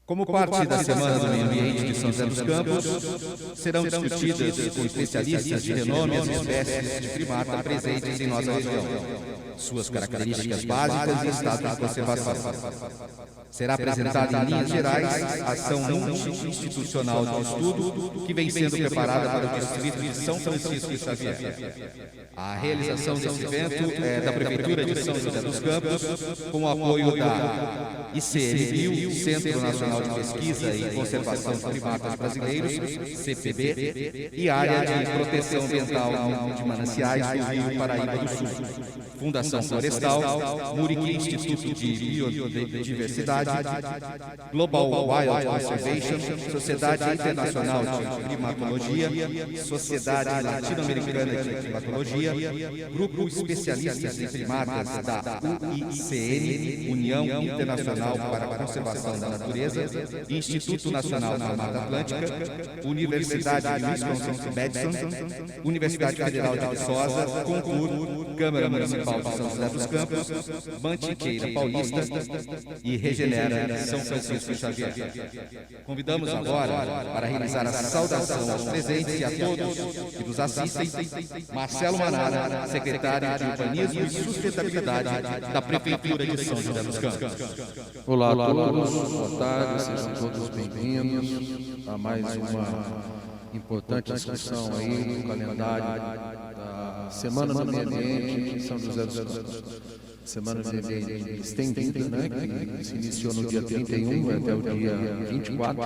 Como parte da Semana do Meio Ambiente de São José dos Campos, serão discutidas com especialistas de renome as espécies de primata presentes em nossa região, suas características básicas e estado de conservação. Será apresentada em linhas gerais a ação multi-institucional do estudo que vem sendo preparada para o Distrito de São Francisco Xavier. A realização desse evento é da Prefeitura de São José dos Campos, com o apoio da ICMBio, Centro Nacional de Pesquisa e Conservação de Primatas Brasileiros, CPB, e Área de Proteção Ambiental de Mananciais do Rio Paraíba do Sul, Fundação Florestal, Muriqui Instituto de Biodiversidade, Global Wild Conservation, Sociedade Internacional de Primatologia, Sociedade Latino-Americana de Primatologia, Grupo Especialistas em Primatas da UICN, União Internacional para a Conservação da Natureza, Instituto Nacional da Mata Atlântica, Universidade de Wisconsin-Madison, Universidade Federal de Viçosa, Concur, Câmara Municipal de São José dos Campos, Mantiqueira Paulista e Regenera São Francisco Xavier. Convidamos agora, para realizar a saudação aos presentes e a todos que nos assistem, Marcelo Manara, secretário de Urbanismo e Sustentabilidade da Prefeitura de São José dos Campos. Olá a todos, boa tarde, sejam todos bem-vindos a mais uma importante discussão aí no calendário da Semana do Meio Ambiente de São José dos Campos. Semana do Meio Ambiente estendida, né, que se iniciou no dia 31 até o dia 24,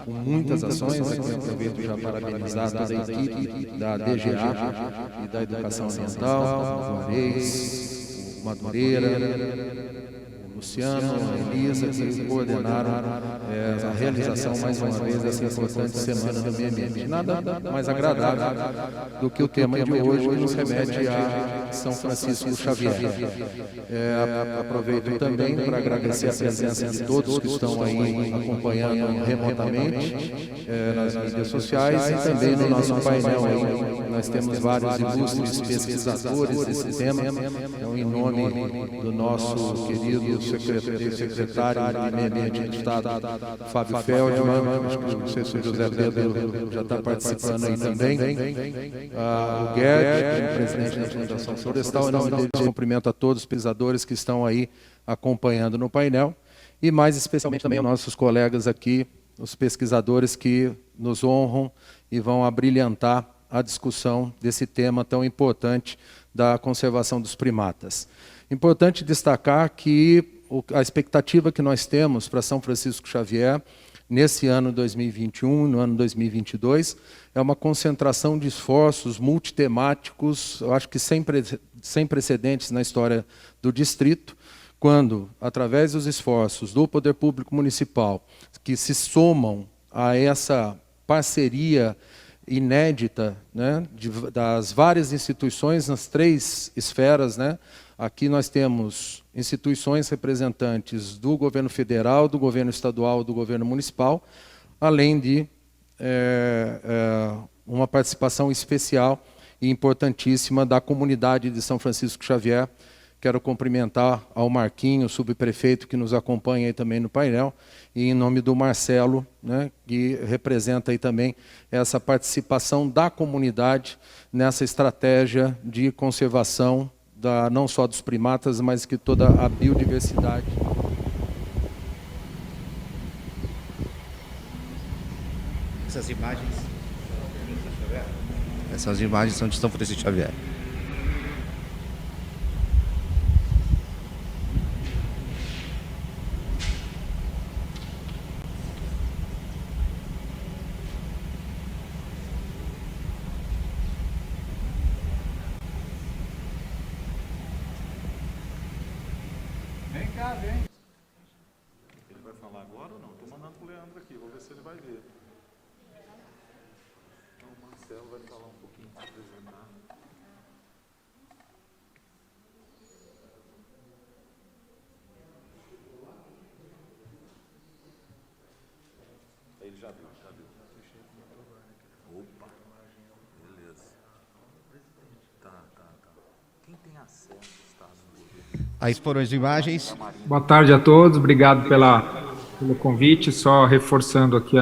com muitas ações. Eu aproveito já parabenizar toda a equipe da DGA e da Educação Ambiental, o Juarez, o Madureira, Luciano, a Elisa, que coordenaram a realização, mais uma vez, dessa importante Semana do Meio Ambiente. Nada mais agradável do que o tema de hoje, que nos remete a São Francisco Xavier. Aproveito também para agradecer a presença de todos que estão aí acompanhando remotamente nas mídias sociais e também no nosso painel aí. Nós temos vários ilustres pesquisadores desse tema. Então, em nome do nosso querido secretário de Meio Ambiente do Estado, Fábio Feldman, acho que o professor José Pedro já está participando aí também, o Guedes, o presidente da Fundação Florestal, em nome deles, cumprimento a todos os pesquisadores que estão aí acompanhando no painel, e mais especialmente também aos nossos colegas aqui, os pesquisadores que nos honram e vão abrilhantar a discussão desse tema tão importante da conservação dos primatas. Importante destacar que a expectativa que nós temos para São Francisco Xavier, nesse ano 2021, no ano 2022, é uma concentração de esforços multitemáticos, eu acho que sem precedentes na história do distrito, quando, através dos esforços do Poder Público Municipal, que se somam a essa parceria inédita, né, das várias instituições nas três esferas, né? Aqui nós temos instituições representantes do governo federal, do governo estadual, do governo municipal, além de uma participação especial e importantíssima da comunidade de São Francisco Xavier. Quero cumprimentar ao Marquinho, subprefeito, que nos acompanha aí também no painel, e em nome do Marcelo, né, que representa aí também essa participação da comunidade nessa estratégia de conservação não só dos primatas, mas que toda a biodiversidade. Essas imagens são de São Francisco Xavier. Vem cá, vem. Ele vai falar agora ou não? Estou mandando para o Leandro aqui, vou ver se ele vai ver. Então o Marcelo vai falar um pouquinho para apresentar. Ele já viu, já viu. Opa, beleza. Tá. Quem tem acesso está no governo. Aí foram as imagens. Boa tarde a todos, obrigado pela pelo convite, só reforçando aqui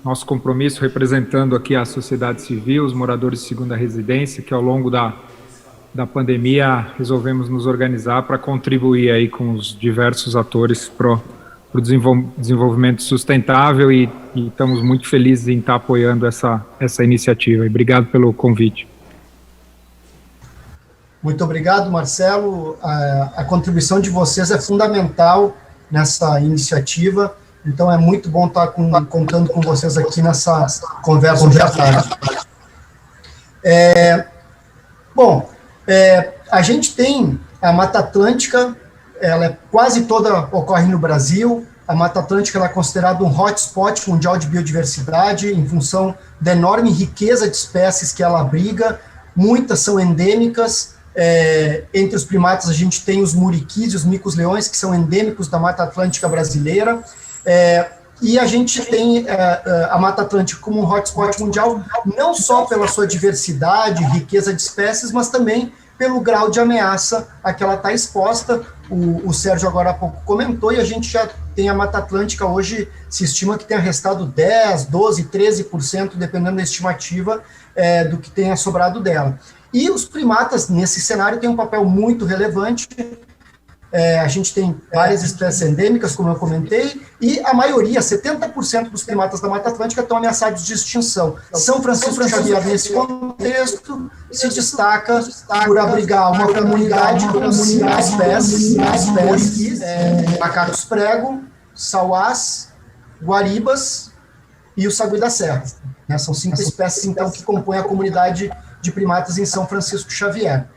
nosso compromisso, representando aqui a sociedade civil, os moradores de segunda residência, que ao longo da pandemia resolvemos nos organizar para contribuir aí com os diversos atores para o desenvolvimento sustentável e estamos muito felizes em estar apoiando essa iniciativa. E obrigado pelo convite. Muito obrigado, Marcelo. A contribuição de vocês é fundamental nessa iniciativa, então é muito bom estar contando com vocês aqui nessa conversa de tarde. A gente tem a Mata Atlântica, ela é quase toda ocorre no Brasil. A Mata Atlântica ela é considerada um hotspot mundial de biodiversidade em função da enorme riqueza de espécies que ela abriga. Muitas são endêmicas. Entre os primatas a gente tem os muriquis e os micos-leões, que são endêmicos da Mata Atlântica brasileira, e a gente tem a Mata Atlântica como um hotspot mundial, não só pela sua diversidade, riqueza de espécies, mas também pelo grau de ameaça a que ela está exposta. O Sérgio agora há pouco comentou, e a gente já tem a Mata Atlântica hoje, se estima que tenha restado 10%, 12%, 13%, dependendo da estimativa do que tenha sobrado dela. E os primatas, nesse cenário, têm um papel muito relevante. A gente tem várias espécies endêmicas, como eu comentei, e a maioria, 70% dos primatas da Mata Atlântica estão ameaçados de extinção. São Francisco Xavier, nesse contexto, se destaca por abrigar uma comunidade com 5 espécies, macacos prego, sauás, guaribas e o sagui da serra. São 5 espécies, então, que compõem a comunidade de primatas em São Francisco Xavier.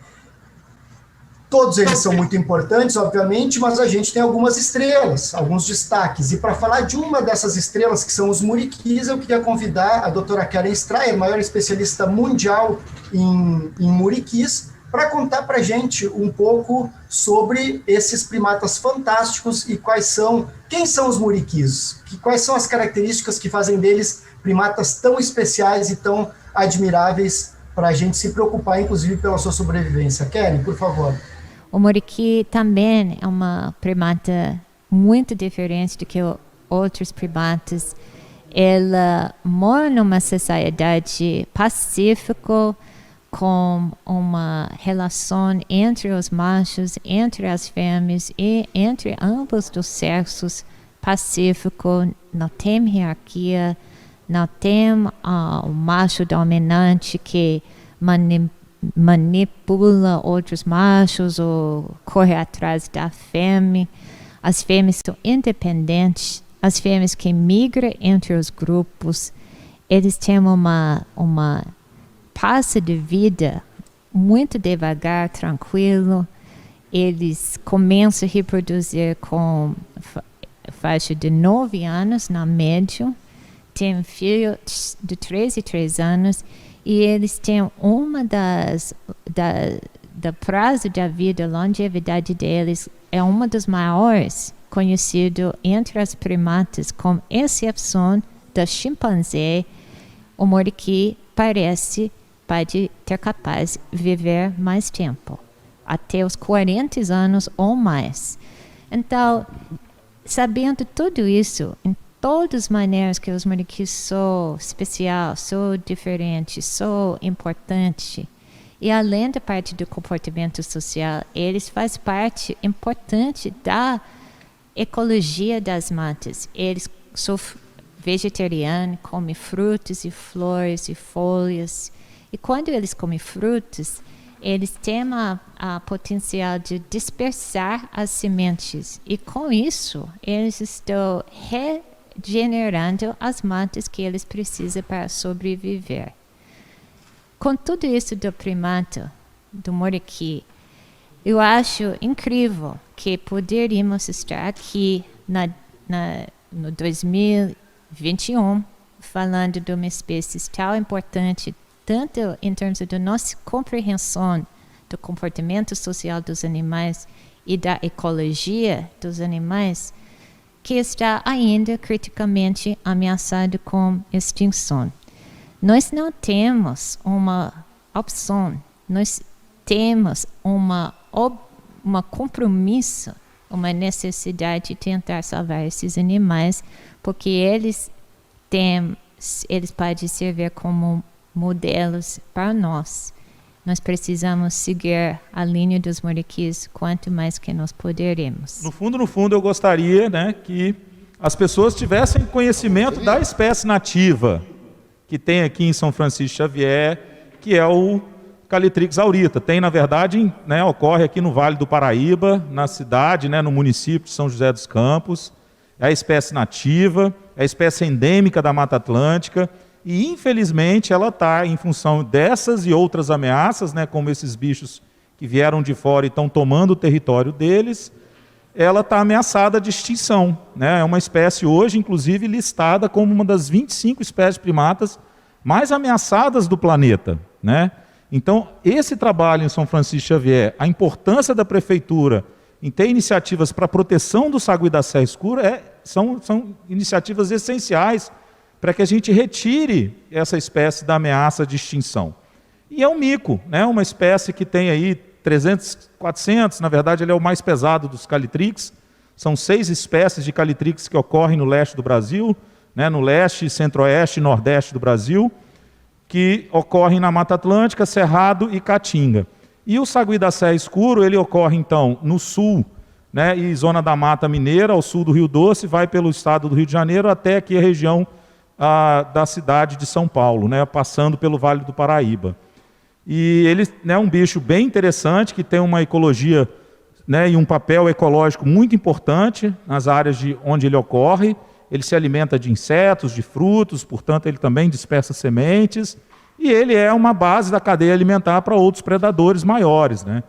Todos eles são muito importantes, obviamente, mas a gente tem algumas estrelas, alguns destaques. E para falar de uma dessas estrelas, que são os muriquis, eu queria convidar a doutora Karen Strayer, maior especialista mundial em muriquis, para contar para a gente um pouco sobre esses primatas fantásticos e quem são os muriquis, quais são as características que fazem deles primatas tão especiais e tão admiráveis para a gente se preocupar, inclusive, pela sua sobrevivência. Karen, por favor. O muriqui também é uma primata muito diferente do que outros primatas. Ela mora numa sociedade pacífica, com uma relação entre os machos, entre as fêmeas e entre ambos os sexos pacífico. Não tem hierarquia, não tem o macho dominante que manipula outros machos ou corre atrás da fêmea. As fêmeas são independentes, as fêmeas que migram entre os grupos, eles têm uma passo de vida muito devagar, tranquilo. Eles começam a reproduzir com faixa de 9 anos, na média. Tem filho de 3 anos, e eles têm uma da prazo da vida, a longevidade deles é uma das maiores conhecido entre as primatas, com exceção da chimpanzé. O muriqui pode ter capaz de viver mais tempo, até os 40 anos ou mais. Então, sabendo tudo isso, todas as maneiras que os muriquis são especial, são diferentes, são importantes, e além da parte do comportamento social, eles fazem parte importante da ecologia das matas. Eles são vegetarianos, comem frutas e flores e folhas, e quando eles comem frutas, eles têm a potencial de dispersar as sementes, e com isso eles estão regenerando as matas que eles precisam para sobreviver. Com tudo isso do primata, do muriqui, eu acho incrível que poderíamos estar aqui no 2021 falando de uma espécie tão importante, tanto em termos da nossa compreensão do comportamento social dos animais e da ecologia dos animais, que está ainda criticamente ameaçado com extinção. Nós não temos uma opção, nós temos uma compromisso uma necessidade de tentar salvar esses animais, porque eles podem servir como modelos para nós. Nós precisamos seguir a linha dos moriquis quanto mais que nós poderemos. No fundo, eu gostaria, né, que as pessoas tivessem conhecimento da espécie nativa que tem aqui em São Francisco Xavier, que é o Calitrix aurita. Tem, na verdade, né, ocorre aqui no Vale do Paraíba, na cidade, né, no município de São José dos Campos. É a espécie nativa, é a espécie endêmica da Mata Atlântica, e infelizmente ela está, em função dessas e outras ameaças, né, como esses bichos que vieram de fora e estão tomando o território deles, ela está ameaçada de extinção, né? É uma espécie hoje, inclusive, listada como uma das 25 espécies primatas mais ameaçadas do planeta, né? Então, esse trabalho em São Francisco Xavier, a importância da prefeitura em ter iniciativas para a proteção do sagui da serra escura são iniciativas essenciais para que a gente retire essa espécie da ameaça de extinção. E é um mico, né? Uma espécie que tem aí 300, 400, na verdade ele é o mais pesado dos Calitrix. São 6 espécies de Calitrix que ocorrem no leste do Brasil, né? No leste, centro-oeste e nordeste do Brasil, que ocorrem na Mata Atlântica, Cerrado e Caatinga. E o sagui da serra escuro, ele ocorre então no sul, né, e zona da Mata Mineira, ao sul do Rio Doce, vai pelo estado do Rio de Janeiro até aqui a região da cidade de São Paulo, né, passando pelo Vale do Paraíba. E ele é, né, um bicho bem interessante, que tem uma ecologia, né, e um papel ecológico muito importante nas áreas onde ele ocorre. Ele se alimenta de insetos, de frutos, portanto ele também dispersa sementes, e ele é uma base da cadeia alimentar para outros predadores maiores, né?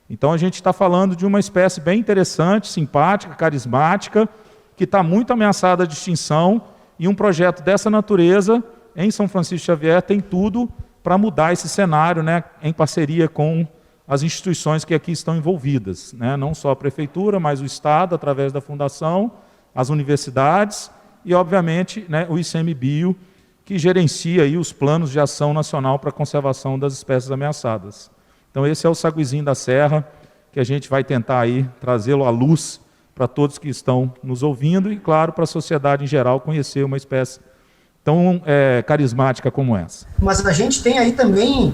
Então a gente está falando de uma espécie bem interessante, simpática, carismática, que está muito ameaçada de extinção, e um projeto dessa natureza, em São Francisco Xavier, tem tudo para mudar esse cenário, né, em parceria com as instituições que aqui estão envolvidas, né? Não só a prefeitura, mas o Estado, através da fundação, as universidades e, obviamente, né, o ICMBio, que gerencia aí os planos de ação nacional para a conservação das espécies ameaçadas. Então esse é o saguizinho da serra, que a gente vai tentar aí trazê-lo à luz para todos que estão nos ouvindo e, claro, para a sociedade em geral conhecer uma espécie tão carismática como essa. Mas a gente tem aí também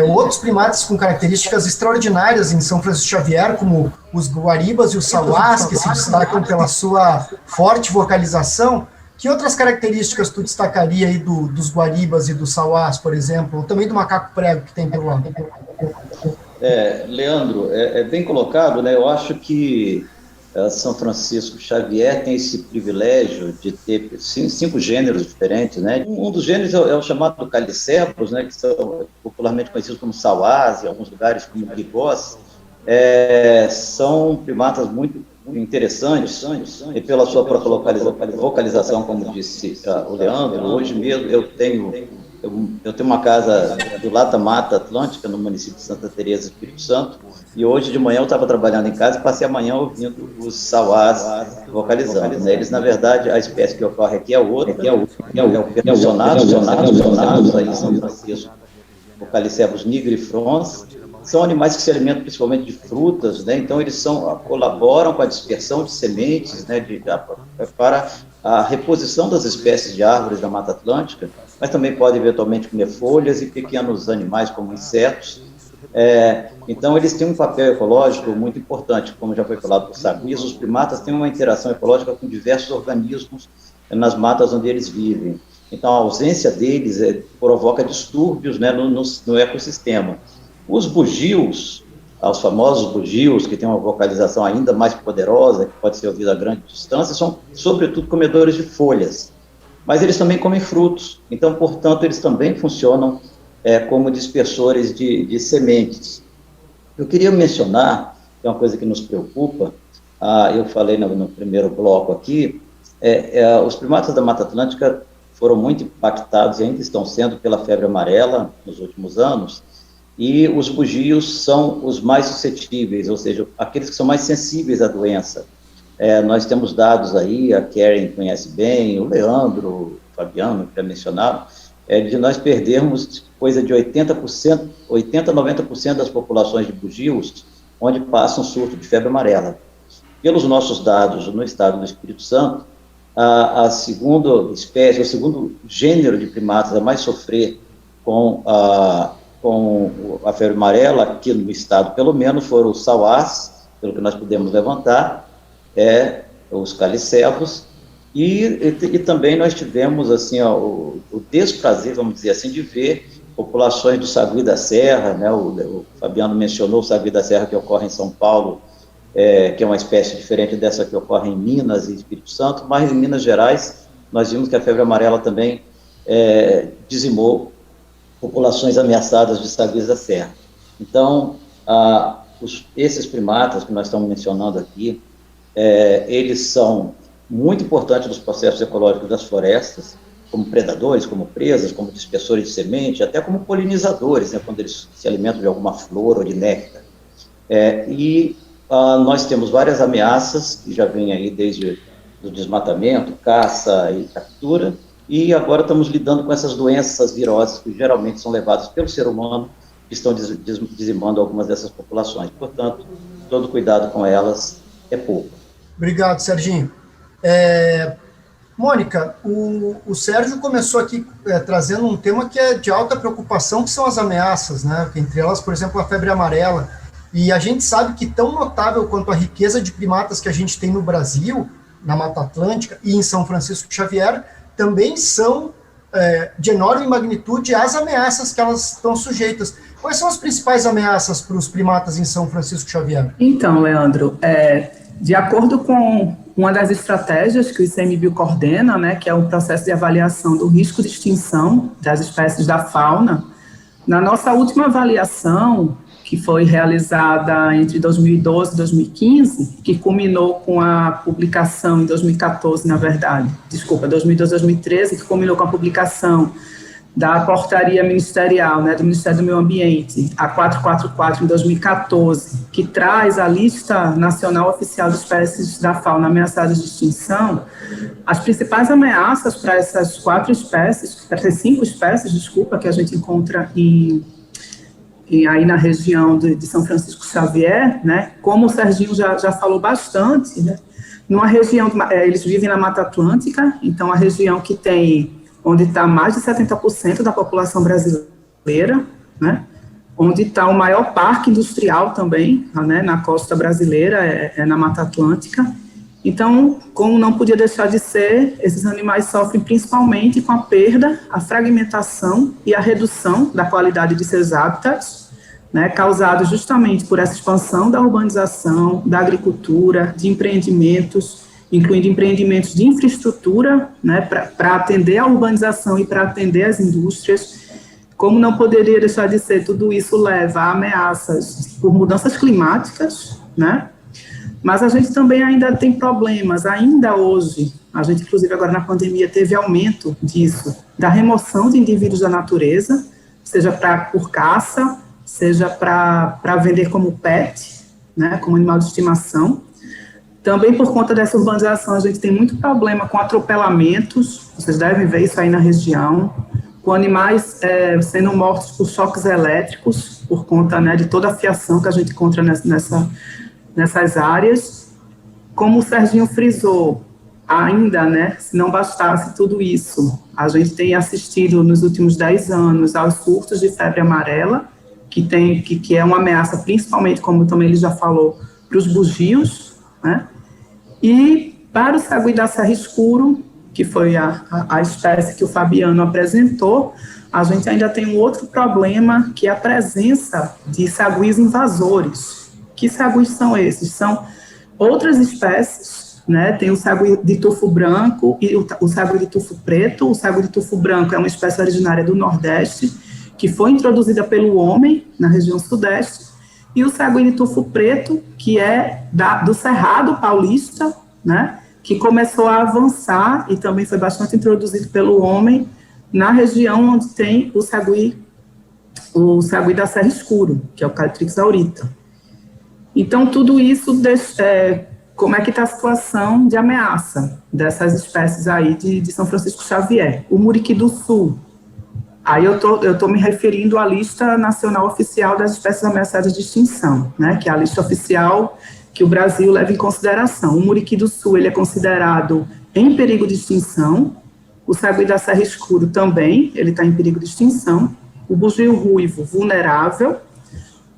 outros primatas com características extraordinárias em São Francisco Xavier, como os guaribas e os sauás, que se destacam pela sua forte vocalização. Que outras características tu destacaria aí dos guaribas e dos sauás, por exemplo, ou também do macaco prego que tem pelo lado? Leandro, é bem colocado, né? Eu acho que São Francisco Xavier tem esse privilégio de ter 5 gêneros diferentes, né? Um dos gêneros é o chamado calicebros, né? Que são popularmente conhecidos como sauás, em alguns lugares como grigós. São primatas muito interessantes, e pela sua própria vocalização, como disse o Leandro. Hoje mesmo eu tenho uma casa do lado da Mata Atlântica, no município de Santa Teresa, Espírito Santo, e hoje de manhã eu estava trabalhando em casa e passei a manhã ouvindo os sauás vocalizando, né? Eles, na verdade, a espécie que ocorre aqui é outra, que é o pensionados aí em São Francisco, o Calicebus nigrifrons. São animais que se alimentam principalmente de frutas, né? Então eles colaboram com a dispersão de sementes, né, para a reposição das espécies de árvores da Mata Atlântica, mas também podem eventualmente comer folhas e pequenos animais como insetos. Então eles têm um papel ecológico muito importante, como já foi falado por saguis. Os primatas têm uma interação ecológica com diversos organismos nas matas onde eles vivem. Então a ausência deles provoca distúrbios, né, no ecossistema. Os bugios, os famosos bugios, que têm uma vocalização ainda mais poderosa, que pode ser ouvida a grande distância, são, sobretudo, comedores de folhas. Mas eles também comem frutos, então, portanto, eles também funcionam como dispersores de sementes. Eu queria mencionar, que é uma coisa que nos preocupa, eu falei no primeiro bloco aqui, os primatas da Mata Atlântica foram muito impactados e ainda estão sendo pela febre amarela nos últimos anos. E os bugios são os mais suscetíveis, ou seja, aqueles que são mais sensíveis à doença. Nós temos dados aí, a Karen conhece bem, o Leandro, o Fabiano, que já mencionaram, de nós perdermos coisa de 80%, 90% das populações de bugios, onde passa um surto de febre amarela. pelos nossos dados no estado do Espírito Santo, a segunda espécie, o segundo gênero de primatas a mais sofrer com a febre amarela, aqui no estado pelo menos, foram os sauás, pelo que nós pudemos levantar, os calicebos, e também nós tivemos assim, o desprazer, vamos dizer assim, de ver populações do Sagui da Serra, né? O Fabiano mencionou o Sagui da Serra, que ocorre em São Paulo, que é uma espécie diferente dessa que ocorre em Minas e Espírito Santo, mas em Minas Gerais nós vimos que a febre amarela também dizimou populações ameaçadas de saguis da serra. Então, esses primatas que nós estamos mencionando aqui, eles são muito importantes nos processos ecológicos das florestas, como predadores, como presas, como dispersores de semente, até como polinizadores, né, quando eles se alimentam de alguma flor ou de néctar. Nós temos várias ameaças que já vêm aí desde o desmatamento, caça e captura, e agora estamos lidando com essas doenças virosas que geralmente são levadas pelo ser humano, que estão dizimando algumas dessas populações. Portanto, todo cuidado com elas é pouco. Obrigado, Serginho. Mônica, o Sérgio começou aqui trazendo um tema que é de alta preocupação, que são as ameaças, né? Entre elas, por exemplo, a febre amarela. E a gente sabe que tão notável quanto a riqueza de primatas que a gente tem no Brasil, na Mata Atlântica e em São Francisco Xavier, também são de enorme magnitude as ameaças que elas estão sujeitas. Quais são as principais ameaças para os primatas em São Francisco Xavier? Então, Leandro, de acordo com uma das estratégias que o ICMBio coordena, né, que é o processo de avaliação do risco de extinção das espécies da fauna, na nossa última avaliação, que foi realizada entre 2012 e 2015, que culminou com a publicação em 2014, na verdade, 2012 e 2013, que culminou com a publicação da portaria ministerial, né, do Ministério do Meio Ambiente, a 444 em 2014, que traz a lista nacional oficial de espécies da fauna ameaçadas de extinção. As principais ameaças para essas 5 espécies, que a gente encontra aí na região de São Francisco Xavier, né, como o Serginho já falou bastante, né, numa região, eles vivem na Mata Atlântica, então a região que tem, onde está mais de 70% da população brasileira, né, onde está o maior parque industrial também, né, na costa brasileira, na Mata Atlântica. Então, como não podia deixar de ser, esses animais sofrem principalmente com a perda, a fragmentação e a redução da qualidade de seus hábitats, né, causados justamente por essa expansão da urbanização, da agricultura, de empreendimentos, incluindo empreendimentos de infraestrutura, né, para atender a urbanização e para atender as indústrias. Como não poderia deixar de ser, tudo isso leva a ameaças por mudanças climáticas, né? Mas a gente também ainda tem problemas, ainda hoje, a gente inclusive agora na pandemia teve aumento disso, da remoção de indivíduos da natureza, seja por caça, seja para vender como pet, né, como animal de estimação. Também por conta dessa urbanização a gente tem muito problema com atropelamentos, vocês devem ver isso aí na região, com animais sendo mortos por choques elétricos, por conta, né, de toda a fiação que a gente encontra nessas áreas. Como o Serginho frisou, ainda, né, se não bastasse tudo isso, a gente tem assistido nos últimos 10 anos aos surtos de febre amarela, que é uma ameaça, principalmente, como também ele já falou, para os bugios, né, e para o sagui da serra escuro, que foi a espécie que o Fabiano apresentou, a gente ainda tem um outro problema, que é a presença de saguis invasores. Que saguis são esses? São outras espécies, né? Tem o sagui de tufo branco e o sagui de tufo preto. O sagui de tufo branco é uma espécie originária do Nordeste, que foi introduzida pelo homem na região Sudeste, e o sagui de tufo preto, que é do Cerrado Paulista, né? Que começou a avançar e também foi bastante introduzido pelo homem na região onde tem o sagui da serra escuro, que é o Calitrix aurita. Então, tudo isso, como é que está a situação de ameaça dessas espécies aí de São Francisco Xavier? O muriqui do sul, aí eu tô me referindo à lista nacional oficial das espécies ameaçadas de extinção, né, que é a lista oficial que o Brasil leva em consideração. O muriqui do sul, ele é considerado em perigo de extinção, o sagui da serra escuro também, ele está em perigo de extinção, o bugio ruivo, vulnerável,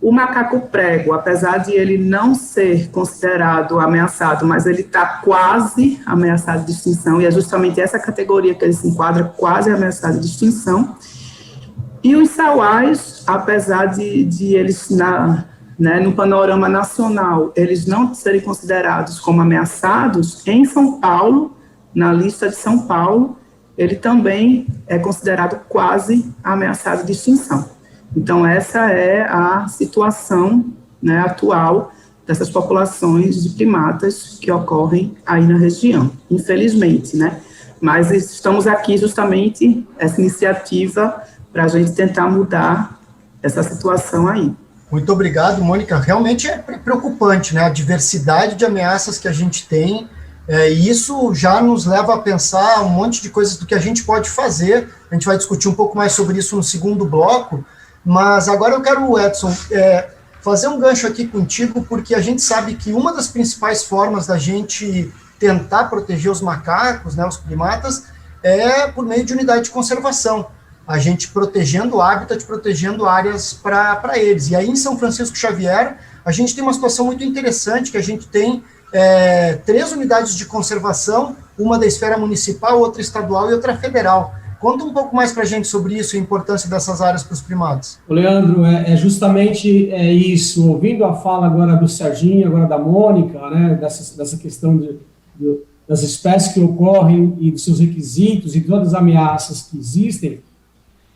o macaco prego, apesar de ele não ser considerado ameaçado, mas ele está quase ameaçado de extinção, e é justamente essa categoria que ele se enquadra, quase ameaçado de extinção. E os sauás, apesar de eles, no panorama nacional, eles não serem considerados como ameaçados, em São Paulo, na lista de São Paulo, ele também é considerado quase ameaçado de extinção. Então, essa é a situação, atual dessas populações de primatas que ocorrem aí na região, infelizmente, Mas estamos aqui justamente, essa iniciativa, para a gente tentar mudar essa situação aí. Muito obrigado, Mônica. Realmente é preocupante, a diversidade de ameaças que a gente tem, e isso já nos leva a pensar um monte de coisas do que a gente pode fazer. A gente vai discutir um pouco mais sobre isso no segundo bloco, mas agora eu quero, Edson, fazer um gancho aqui contigo, porque a gente sabe que uma das principais formas da gente tentar proteger os macacos, os primatas, é por meio de unidade de conservação. A gente protegendo o habitat, protegendo áreas para eles. E aí, em São Francisco Xavier, a gente tem uma situação muito interessante, que a gente tem 3 unidades de conservação, uma da esfera municipal, outra estadual e outra federal. Conta um pouco mais para a gente sobre isso e a importância dessas áreas para os primatas. Leandro, é justamente isso. Ouvindo a fala agora do Serginho, agora da Mônica, dessa questão das espécies que ocorrem e dos seus requisitos e todas as ameaças que existem,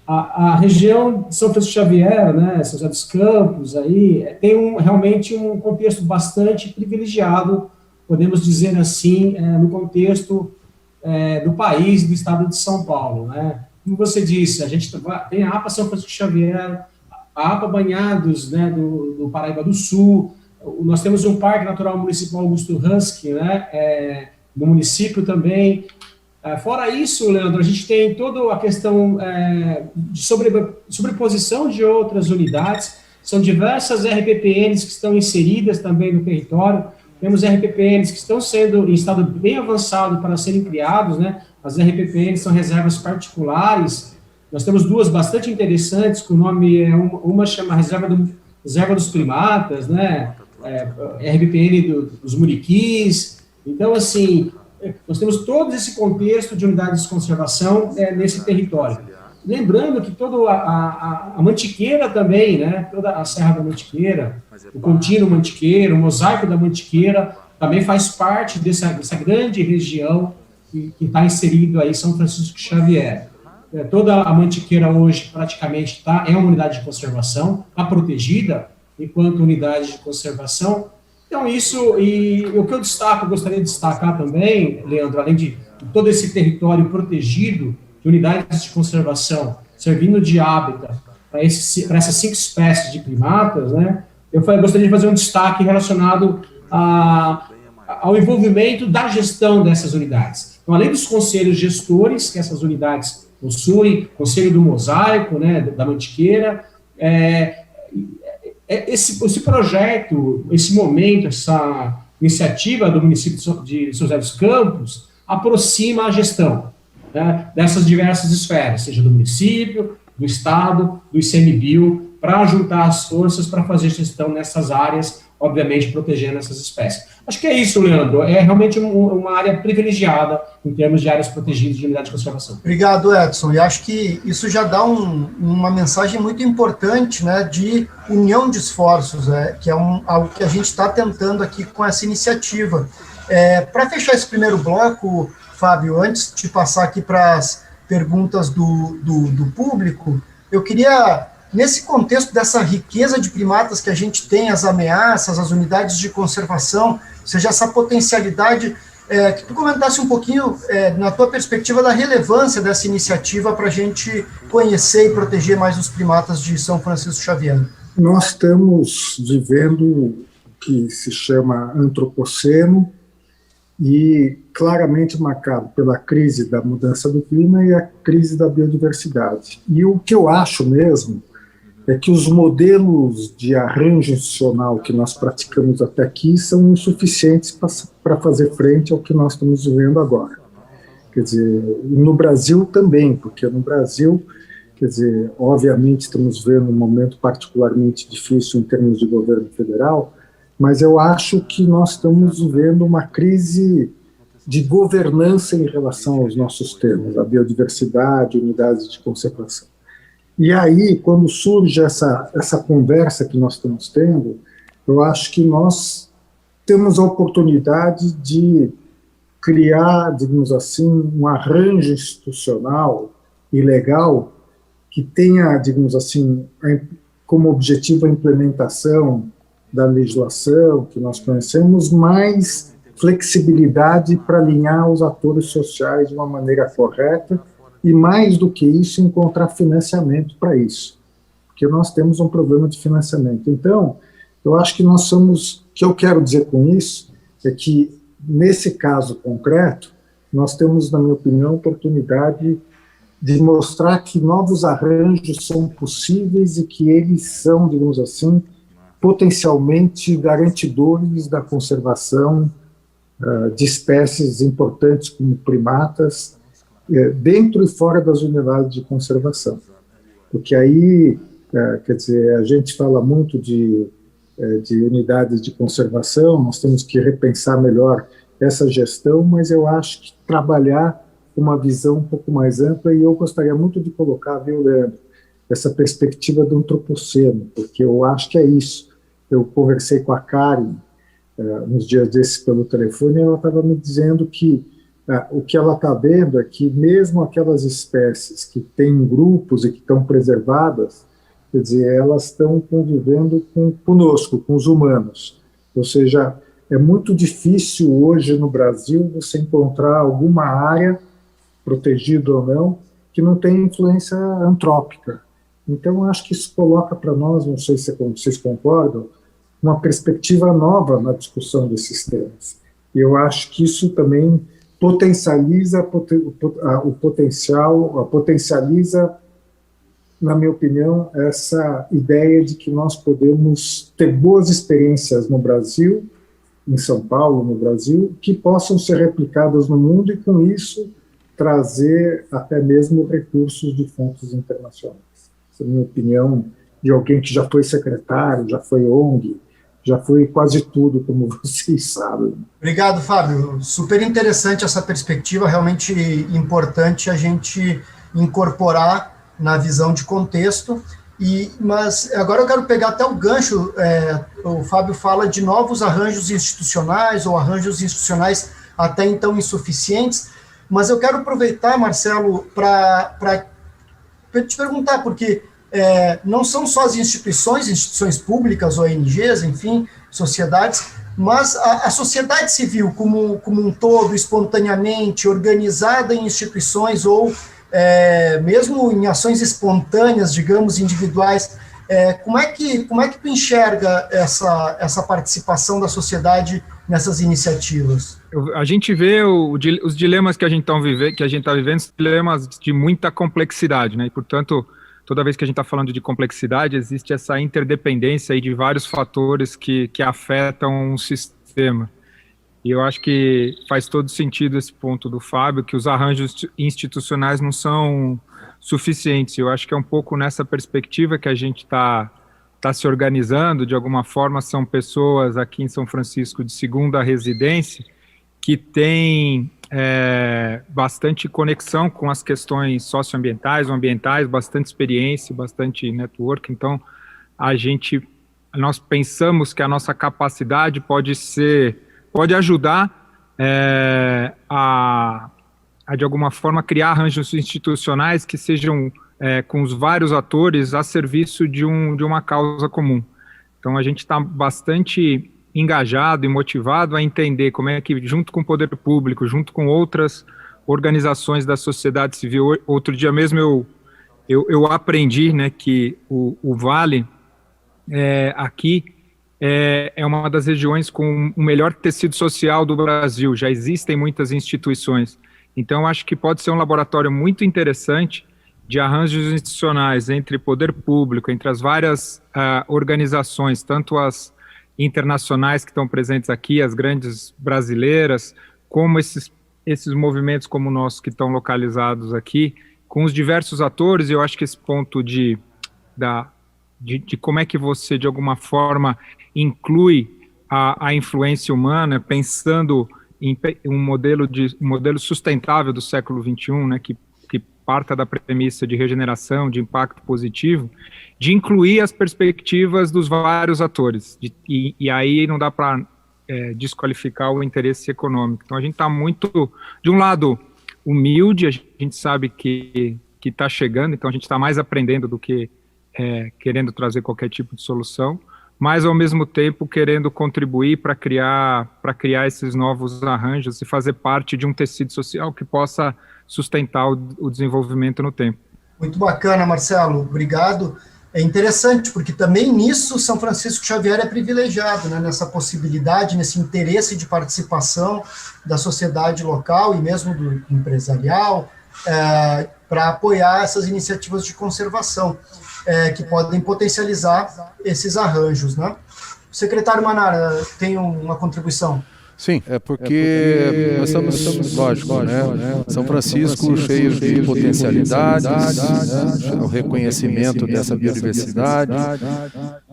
a região de São Francisco Xavier, São José dos Campos, aí, tem realmente um contexto bastante privilegiado, podemos dizer assim, no contexto do país, do estado de São Paulo. Como você disse, a gente tem a APA São Francisco Xavier, a APA Banhados, do Paraíba do Sul, nós temos um Parque Natural Municipal Augusto Husky, no município também. Fora isso, Leandro, a gente tem toda a questão de sobreposição de outras unidades, são diversas RPPNs que estão inseridas também no território, temos RPPNs que estão sendo em estado bem avançado para serem criados, as RPPNs são reservas particulares, nós temos 2 bastante interessantes, que o nome uma chama Reserva dos Primatas, RPPN dos Muriquis. Então, assim, nós temos todo esse contexto de unidades de conservação nesse território. Lembrando que toda a Mantiqueira também, toda a Serra da Mantiqueira, o Contínuo Mantiqueira, o Mosaico da Mantiqueira, também faz parte dessa grande região que está inserido aí São Francisco Xavier. Toda a Mantiqueira hoje praticamente é uma unidade de conservação, está protegida enquanto unidade de conservação. Então, isso, e o que eu gostaria de destacar também, Leandro, além de todo esse território protegido de unidades de conservação, servindo de hábitat para essas 5 espécies de primatas, eu gostaria de fazer um destaque relacionado ao envolvimento da gestão dessas unidades. Então, além dos conselhos gestores que essas unidades possuem, Conselho do Mosaico, da Mantiqueira, esse projeto, esse momento, essa iniciativa do município de São José dos Campos aproxima a gestão dessas diversas esferas, seja do município, do estado, do ICMBio, para juntar as forças para fazer gestão nessas áreas, obviamente protegendo essas espécies. Acho que é isso, Leandro, é realmente uma área privilegiada em termos de áreas protegidas de unidade de conservação. Obrigado, Edson, e acho que isso já dá uma mensagem muito importante, de união de esforços, que é algo que a gente está tentando aqui com essa iniciativa. Para fechar esse primeiro bloco, Fábio, antes de passar aqui para as perguntas do público, eu queria, nesse contexto dessa riqueza de primatas que a gente tem, as ameaças, as unidades de conservação, ou seja, essa potencialidade, que tu comentasse um pouquinho, na tua perspectiva, da relevância dessa iniciativa para a gente conhecer e proteger mais os primatas de São Francisco Xavier. Nós estamos vivendo o que se chama antropoceno, e claramente marcado pela crise da mudança do clima e a crise da biodiversidade. E o que eu acho mesmo é que os modelos de arranjo institucional que nós praticamos até aqui são insuficientes para fazer frente ao que nós estamos vivendo agora. Quer dizer, no Brasil também, porque no Brasil, quer dizer, obviamente estamos vendo um momento particularmente difícil em termos de governo federal, mas eu acho que nós estamos vivendo uma crise de governança em relação aos nossos temas, a biodiversidade, unidades de conservação. E aí, quando surge essa conversa que nós estamos tendo, eu acho que nós temos a oportunidade de criar, digamos assim, um arranjo institucional e legal que tenha, digamos assim, como objetivo a implementação da legislação que nós conhecemos, mais flexibilidade para alinhar os atores sociais de uma maneira correta e, mais do que isso, encontrar financiamento para isso, porque nós temos um problema de financiamento. Então, eu acho que nós somos, o que eu quero dizer com isso é que, nesse caso concreto, nós temos, na minha opinião, oportunidade de mostrar que novos arranjos são possíveis e que eles são, digamos assim, potencialmente garantidores da conservação de espécies importantes como primatas, dentro e fora das unidades de conservação. Porque aí, quer dizer, a gente fala muito de unidades de conservação, nós temos que repensar melhor essa gestão, mas eu acho que trabalhar uma visão um pouco mais ampla, e eu gostaria muito de colocar, viu, Leandro, essa perspectiva do antropoceno, porque eu acho que é isso. Eu conversei com a Karen uns dias desses pelo telefone, e ela estava me dizendo que o que ela está vendo é que mesmo aquelas espécies que têm grupos e que estão preservadas, quer dizer, elas estão convivendo conosco, com os humanos. Ou seja, é muito difícil hoje no Brasil você encontrar alguma área, protegida ou não, que não tem influência antrópica. Então, acho que isso coloca para nós, não sei se vocês concordam, uma perspectiva nova na discussão desses temas. E eu acho que isso também potencializa o potencial, potencializa, na minha opinião, essa ideia de que nós podemos ter boas experiências no Brasil, em São Paulo, no Brasil, que possam ser replicadas no mundo e, com isso, trazer até mesmo recursos de fontes internacionais. Essa é a minha opinião de alguém que já foi secretário, já foi ONG, já foi quase tudo, como vocês sabem. Obrigado, Fábio. Super interessante essa perspectiva, realmente importante a gente incorporar na visão de contexto. Mas agora eu quero pegar até o gancho, o Fábio fala de novos arranjos institucionais ou arranjos institucionais até então insuficientes, mas eu quero aproveitar, Marcelo, para te perguntar, porque não são só as instituições públicas, ONGs, enfim, sociedades, mas a sociedade civil como um todo, espontaneamente, organizada em instituições ou mesmo em ações espontâneas, digamos, individuais, como é que tu enxerga essa participação da sociedade nessas iniciativas? A gente vê os dilemas que a gente está vivendo, dilemas de muita complexidade, né? E, portanto, toda vez que a gente está falando de complexidade, existe essa interdependência aí de vários fatores que afetam um sistema. E eu acho que faz todo sentido esse ponto do Fábio, que os arranjos institucionais não são suficientes. Eu acho que é um pouco nessa perspectiva que a gente está se organizando. De alguma forma, são pessoas aqui em São Francisco de segunda residência que têm bastante conexão com as questões socioambientais ou ambientais, bastante experiência, bastante network. Então, nós pensamos que a nossa capacidade pode ajudar a, de alguma forma, criar arranjos institucionais que sejam com os vários atores a serviço de uma causa comum. Então, a gente está bastante engajado e motivado a entender como é que, junto com o poder público, junto com outras organizações da sociedade civil, outro dia mesmo eu aprendi, né, que o Vale aqui é uma das regiões com o melhor tecido social do Brasil. Já existem muitas instituições. Então, acho que pode ser um laboratório muito interessante de arranjos institucionais entre poder público, entre as várias organizações, tanto as internacionais que estão presentes aqui, as grandes brasileiras, como esses movimentos como o nosso que estão localizados aqui, com os diversos atores. Eu acho que esse ponto de como é que você, de alguma forma, inclui a influência humana, pensando em um modelo sustentável do século XXI, né, que parta da premissa de regeneração, de impacto positivo, de incluir as perspectivas dos vários atores, e aí não dá para desqualificar o interesse econômico. Então a gente está muito, de um lado, humilde, a gente sabe que está chegando, então a gente está mais aprendendo do que querendo trazer qualquer tipo de solução, mas ao mesmo tempo querendo contribuir para criar esses novos arranjos e fazer parte de um tecido social que possa sustentar o desenvolvimento no tempo. Muito bacana, Marcelo, obrigado. É interessante, porque também nisso São Francisco Xavier é privilegiado, né, nessa possibilidade, nesse interesse de participação da sociedade local e mesmo do empresarial, para apoiar essas iniciativas de conservação, que podem potencializar esses arranjos, né? O secretário Manara tem uma contribuição. Sim, porque nós estamos, lógico, né? São Francisco cheio de potencialidades, né? O reconhecimento dessa biodiversidade,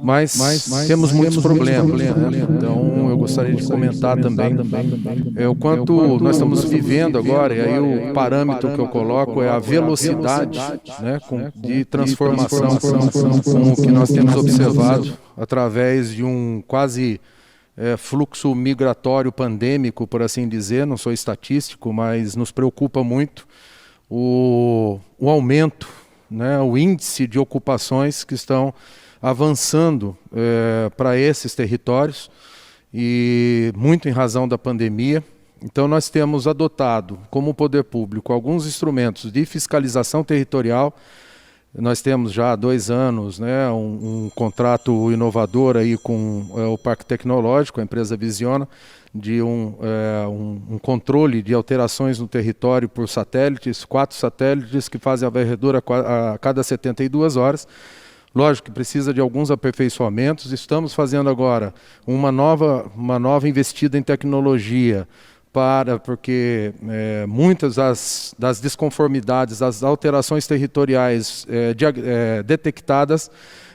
mas temos muitos problemas, né? Então eu gostaria de comentar também o quanto nós estamos vivendo agora, e aí o parâmetro que eu coloco é a velocidade, né, de transformação com o que nós temos observado através de um quase fluxo migratório pandêmico, por assim dizer. Não sou estatístico, mas nos preocupa muito o aumento, né, o índice de ocupações que estão avançando para esses territórios, e muito em razão da pandemia. Então nós temos adotado, como poder público, alguns instrumentos de fiscalização territorial. Nós temos já há 2 anos, né, um contrato inovador aí com o Parque Tecnológico, a empresa Visiona, de um controle de alterações no território por satélites, 4 satélites que fazem a varredura a cada 72 horas. Lógico que precisa de alguns aperfeiçoamentos. Estamos fazendo agora uma nova investida em tecnologia, porque muitas das desconformidades, das alterações territoriais detectadas,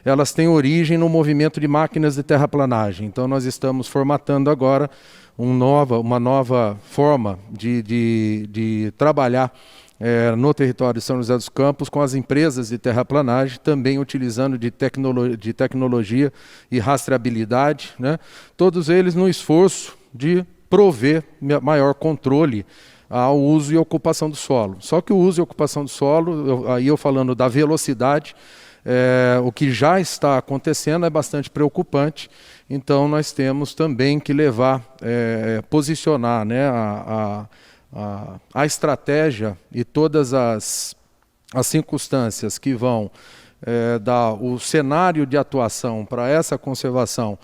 elas têm origem no movimento de máquinas de terraplanagem. Então nós estamos formatando agora uma nova forma de trabalhar no território de São José dos Campos com as empresas de terraplanagem, também utilizando de tecnologia e rastreabilidade, né? Todos eles no esforço de prover maior controle ao uso e ocupação do solo. Só que o uso e ocupação do solo, aí eu falando da velocidade, o que já está acontecendo é bastante preocupante. Então nós temos também que posicionar, né, a estratégia e todas as circunstâncias que vão dar o cenário de atuação para essa conservação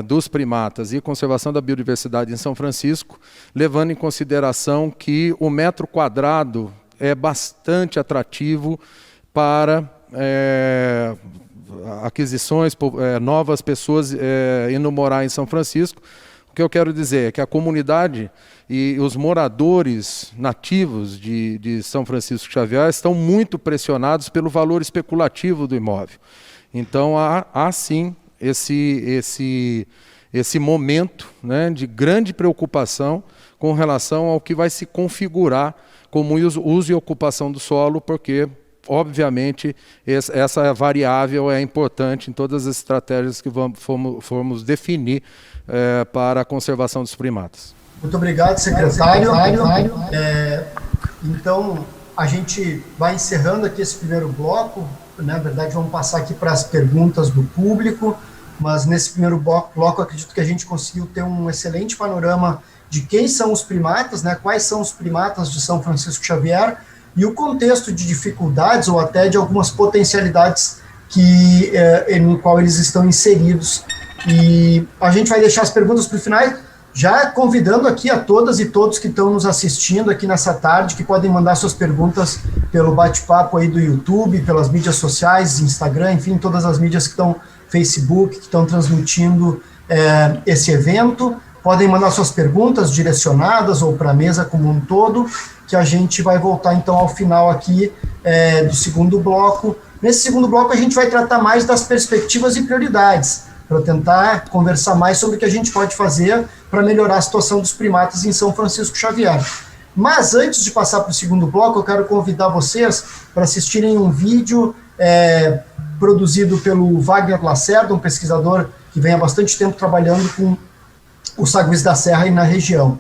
dos primatas e conservação da biodiversidade em São Francisco, levando em consideração que o metro quadrado é bastante atrativo para aquisições, novas pessoas indo morar em São Francisco. O que eu quero dizer é que a comunidade e os moradores nativos de São Francisco Xavier estão muito pressionados pelo valor especulativo do imóvel. Então há sim esse momento, né, de grande preocupação com relação ao que vai se configurar como uso e ocupação do solo, porque, obviamente, essa variável é importante em todas as estratégias que formos definir para a conservação dos primatas. Muito obrigado, secretário. Então, a gente vai encerrando aqui esse primeiro bloco. Na verdade, vamos passar aqui para as perguntas do público, mas nesse primeiro bloco acredito que a gente conseguiu ter um excelente panorama de quem são os primatas, né, quais são os primatas de São Francisco Xavier e o contexto de dificuldades ou até de algumas potencialidades no qual eles estão inseridos. E a gente vai deixar as perguntas para o final, já convidando aqui a todas e todos que estão nos assistindo aqui nessa tarde, que podem mandar suas perguntas pelo bate-papo aí do YouTube, pelas mídias sociais, Instagram, enfim, todas as mídias que estão, Facebook, que estão transmitindo esse evento. Podem mandar suas perguntas direcionadas ou para a mesa como um todo, que a gente vai voltar então ao final aqui do segundo bloco. Nesse segundo bloco a gente vai tratar mais das perspectivas e prioridades, para tentar conversar mais sobre o que a gente pode fazer para melhorar a situação dos primatas em São Francisco Xavier. Mas antes de passar para o segundo bloco, eu quero convidar vocês para assistirem um vídeo produzido pelo Wagner Lacerda, um pesquisador que vem há bastante tempo trabalhando com os saguis da serra aí na região.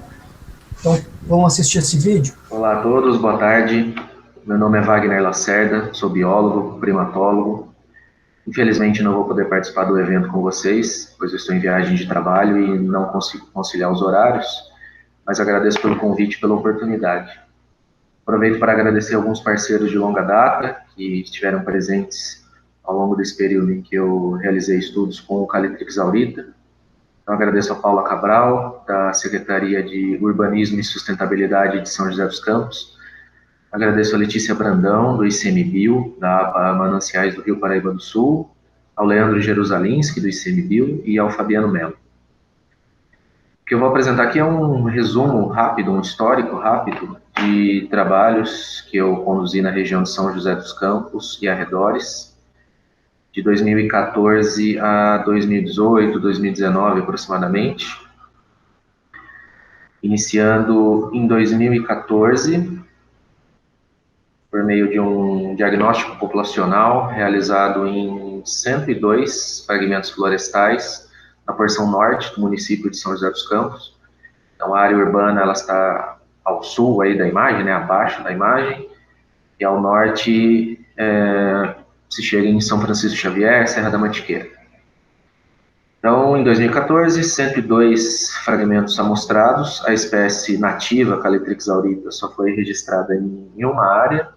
Então, vamos assistir esse vídeo? Olá a todos, boa tarde. Meu nome é Wagner Lacerda, sou biólogo, primatólogo. Infelizmente não vou poder participar do evento com vocês, pois eu estou em viagem de trabalho e não consigo conciliar os horários, mas agradeço pelo convite e pela oportunidade. Aproveito para agradecer alguns parceiros de longa data que estiveram presentes ao longo desse período em que eu realizei estudos com o Calitrix aurita. Então, agradeço a Paula Cabral, da Secretaria de Urbanismo e Sustentabilidade de São José dos Campos. Agradeço a Letícia Brandão, do ICMBio, da APA Mananciais do Rio Paraíba do Sul, ao Leandro Jerusalinski, do ICMBio, e ao Fabiano Melo. O que eu vou apresentar aqui é um resumo rápido, um histórico rápido de trabalhos que eu conduzi na região de São José dos Campos e arredores, de 2014 a 2018, 2019 aproximadamente, iniciando em 2014, por meio de um diagnóstico populacional realizado em 102 fragmentos florestais na porção norte do município de São José dos Campos. Então, a área urbana ela está ao sul aí da imagem, né, abaixo da imagem, e ao norte se chega em São Francisco Xavier, Serra da Mantiqueira. Então, em 2014, 102 fragmentos amostrados, a espécie nativa Calitrix aurita só foi registrada em uma área,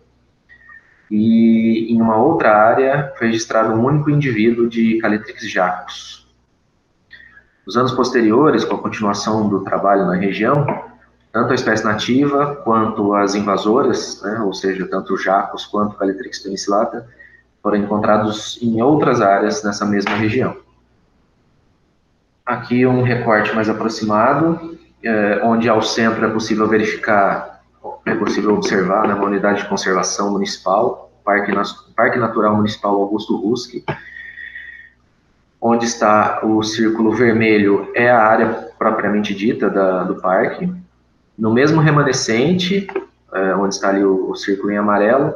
e em uma outra área foi registrado um único indivíduo de Calitrix jacus. Nos anos posteriores, com a continuação do trabalho na região, tanto a espécie nativa quanto as invasoras, né, ou seja, tanto o jacus quanto o Calitrix penicillata, foram encontrados em outras áreas nessa mesma região. Aqui um recorte mais aproximado, onde ao centro é possível verificar, é possível observar, né, uma unidade de conservação municipal, Parque Natural Municipal Augusto Husk, onde está o círculo vermelho é a área propriamente dita do parque. No mesmo remanescente, onde está ali o círculo em amarelo,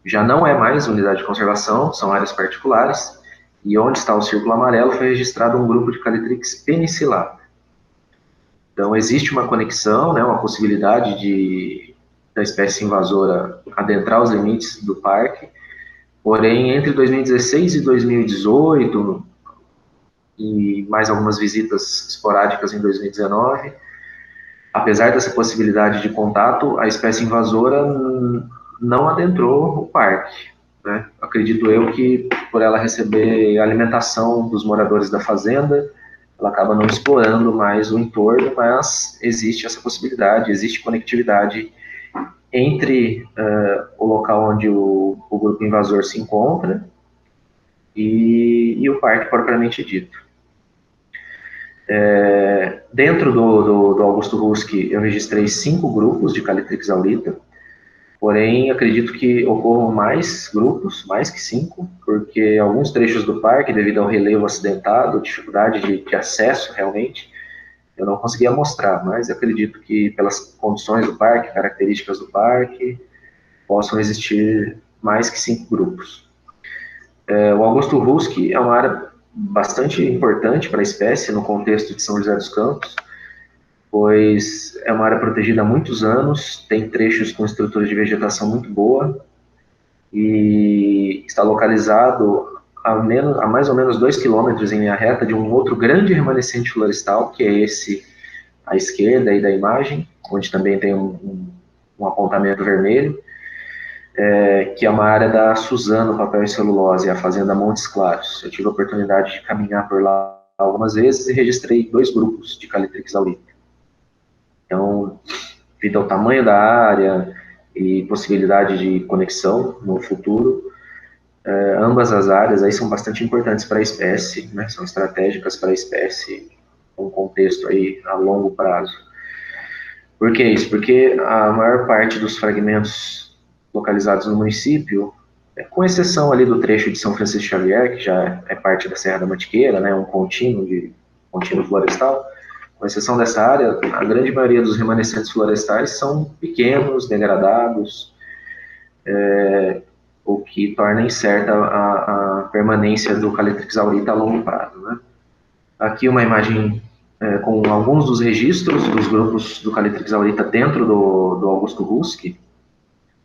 já não é mais unidade de conservação, são áreas particulares, e onde está o círculo amarelo foi registrado um grupo de Calitrix penicillata. Então, existe uma conexão, né, uma possibilidade da espécie invasora adentrar os limites do parque, porém, entre 2016 e 2018, e mais algumas visitas esporádicas em 2019, apesar dessa possibilidade de contato, a espécie invasora não adentrou o parque, né? Acredito eu que, por ela receber alimentação dos moradores da fazenda, ela acaba não explorando mais o entorno, mas existe essa possibilidade, existe conectividade entre o local onde o grupo invasor se encontra e o parque propriamente dito. Dentro do Augusto Husk, eu registrei 5 grupos de Calitrix aurita, porém, acredito que ocorram mais grupos, mais que 5, porque alguns trechos do parque, devido ao relevo acidentado, dificuldade de acesso realmente, eu não conseguia mostrar, mas acredito que pelas condições do parque, características do parque, possam existir mais que 5 grupos. O Augusto Husk é uma área bastante importante para a espécie no contexto de São José dos Campos, pois é uma área protegida há muitos anos, tem trechos com estrutura de vegetação muito boa e está localizado a mais ou menos 2 quilômetros em linha reta de um outro grande remanescente florestal, que é esse à esquerda aí da imagem, onde também tem um apontamento vermelho, que é uma área da Suzano Papel e Celulose, a fazenda Montes Claros. Eu tive a oportunidade de caminhar por lá algumas vezes e registrei 2 grupos de Calitrix aurita. Então, devido ao tamanho da área, e possibilidade de conexão no futuro. Ambas as áreas aí são bastante importantes para a espécie, né, são estratégicas para a espécie, um contexto aí a longo prazo. Por que isso? Porque a maior parte dos fragmentos localizados no município, com exceção ali do trecho de São Francisco Xavier, que já é parte da Serra da Mantiqueira, né, um contínuo florestal, com exceção dessa área, a grande maioria dos remanescentes florestais são pequenos, degradados, o que torna incerta a permanência do Caletrix aurita a longo prazo, né? Aqui uma imagem com alguns dos registros dos grupos do Caletrix aurita dentro do Augusto Husk.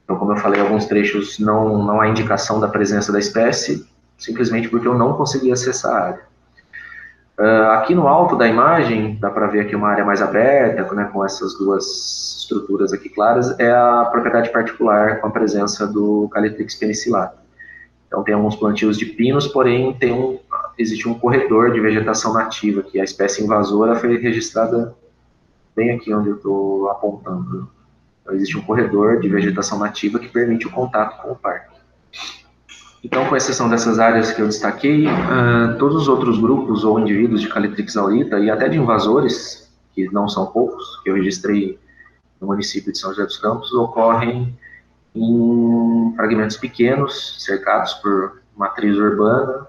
Então, como eu falei, alguns trechos não há indicação da presença da espécie, simplesmente porque eu não consegui acessar a área. Aqui no alto da imagem, dá para ver aqui uma área mais aberta, né, com essas duas estruturas aqui claras, é a propriedade particular com a presença do Caletrix penicillatum. Então tem alguns plantios de pinos, porém existe um corredor de vegetação nativa, que a espécie invasora foi registrada bem aqui onde eu estou apontando. Então existe um corredor de vegetação nativa que permite o contato com o parque. Então, com exceção dessas áreas que eu destaquei, todos os outros grupos ou indivíduos de Caletrix aurita e até de invasores, que não são poucos, que eu registrei no município de São José dos Campos, ocorrem em fragmentos pequenos, cercados por matriz urbana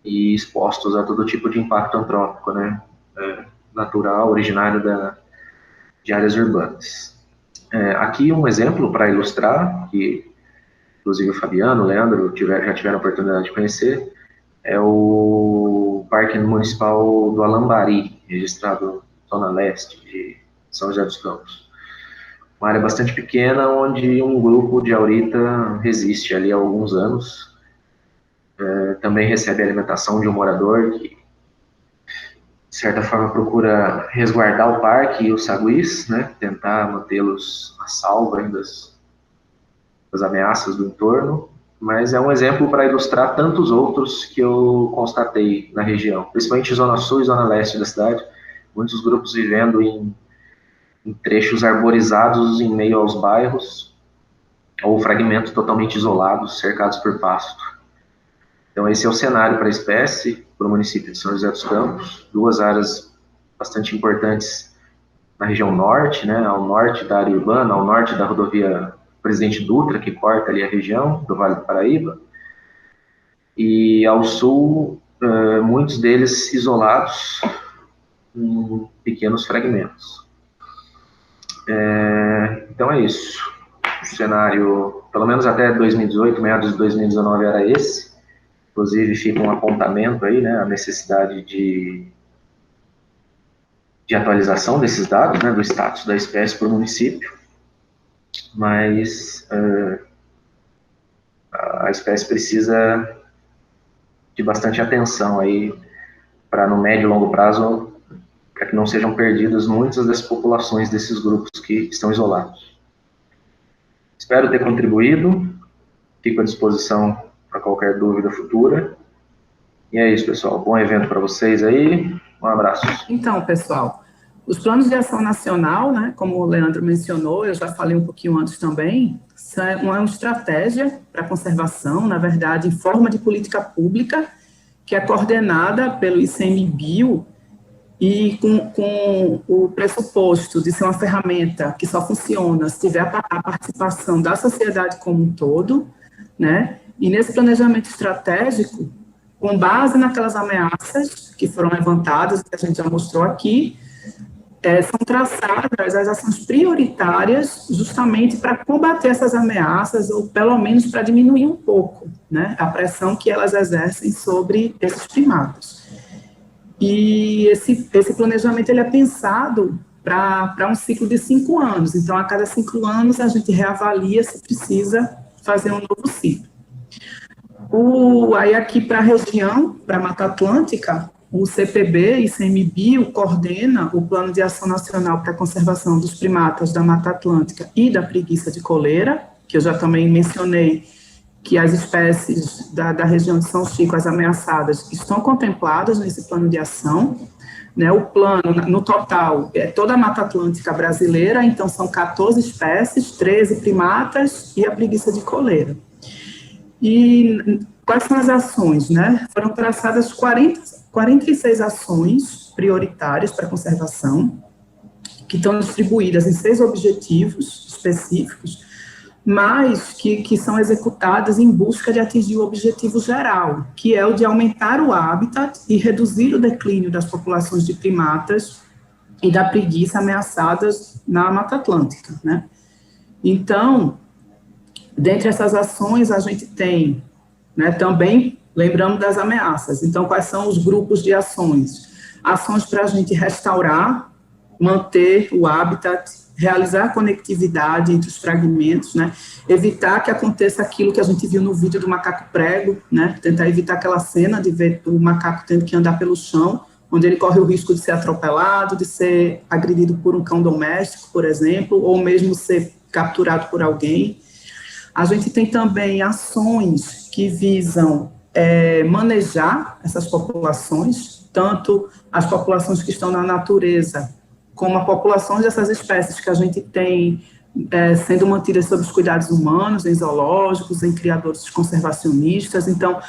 e expostos a todo tipo de impacto antrópico, né, natural, originário de áreas urbanas. Aqui um exemplo para ilustrar, que inclusive o Fabiano, o Leandro já tiveram a oportunidade de conhecer, é o Parque Municipal do Alambari, registrado na zona leste de São José dos Campos. Uma área bastante pequena, onde um grupo de aurita resiste ali há alguns anos. Também recebe a alimentação de um morador que, de certa forma, procura resguardar o parque e os saguis, né, tentar mantê-los a salvo ainda das ameaças do entorno, mas é um exemplo para ilustrar tantos outros que eu constatei na região, principalmente zona sul e zona leste da cidade, muitos grupos vivendo em trechos arborizados em meio aos bairros, ou fragmentos totalmente isolados, cercados por pasto. Então esse é o cenário para a espécie, para o município de São José dos Campos, duas áreas bastante importantes na região norte, né, ao norte da área urbana, ao norte da rodovia Presidente Dutra, que corta ali a região do Vale do Paraíba, e ao sul, muitos deles isolados em pequenos fragmentos. Então é isso. O cenário, pelo menos até 2018, meados de 2019 era esse. Inclusive fica um apontamento aí, né, a necessidade de atualização desses dados, né, do status da espécie por município. Mas a espécie precisa de bastante atenção aí para no médio e longo prazo, para que não sejam perdidas muitas das populações desses grupos que estão isolados. Espero ter contribuído, fico à disposição para qualquer dúvida futura. E é isso, pessoal. Bom evento para vocês aí. Um abraço. Então, pessoal, os planos de ação nacional, né, como o Leandro mencionou, eu já falei um pouquinho antes também, são uma estratégia para conservação, na verdade, em forma de política pública, que é coordenada pelo ICMBio e com o pressuposto de ser uma ferramenta que só funciona se tiver a participação da sociedade como um todo, né? E nesse planejamento estratégico, com base naquelas ameaças que foram levantadas, que a gente já mostrou aqui, são traçadas as ações prioritárias justamente para combater essas ameaças, ou pelo menos para diminuir um pouco, né, a pressão que elas exercem sobre esses primatas. E esse planejamento ele é pensado para um ciclo de 5 anos, então a cada 5 anos a gente reavalia se precisa fazer um novo ciclo. Aí aqui para a região, para a Mata Atlântica, o CPB e ICMBio coordena o Plano de Ação Nacional para a Conservação dos Primatas da Mata Atlântica e da preguiça de coleira, que eu já também mencionei que as espécies da região de São Chico, as ameaçadas, estão contempladas nesse plano de ação. né, o plano, no total, é toda a Mata Atlântica brasileira, então são 14 espécies, 13 primatas e a preguiça de coleira. E quais são as ações, né? Foram traçadas 46 ações prioritárias para conservação, que estão distribuídas em 6 objetivos específicos, mas que são executadas em busca de atingir o objetivo geral, que é o de aumentar o hábitat e reduzir o declínio das populações de primatas e da preguiça ameaçadas na Mata Atlântica, né? Então, dentre essas ações, a gente tem, né, também, lembrando das ameaças. Então, quais são os grupos de ações? Ações para a gente restaurar, manter o hábitat, realizar a conectividade entre os fragmentos, né? Evitar que aconteça aquilo que a gente viu no vídeo do macaco prego, né? Tentar evitar aquela cena de ver o macaco tendo que andar pelo chão, onde ele corre o risco de ser atropelado, de ser agredido por um cão doméstico, por exemplo, ou mesmo ser capturado por alguém. A gente tem também ações que visam manejar essas populações, tanto as populações que estão na natureza, como a população dessas espécies que a gente tem sendo mantidas sob os cuidados humanos, em zoológicos, em criadores conservacionistas. Então,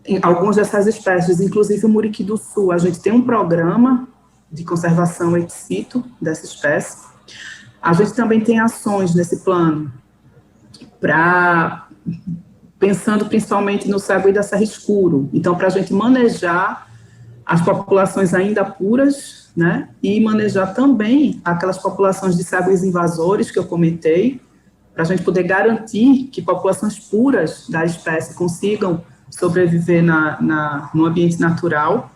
em algumas dessas espécies, inclusive o muriqui do sul, a gente tem um programa de conservação ex situ dessa espécie. A gente também tem ações nesse plano, pensando principalmente no sagui da serra escuro. Então, para a gente manejar as populações ainda puras, né, e manejar também aquelas populações de saguis invasores que eu comentei, para a gente poder garantir que populações puras da espécie consigam sobreviver no ambiente natural.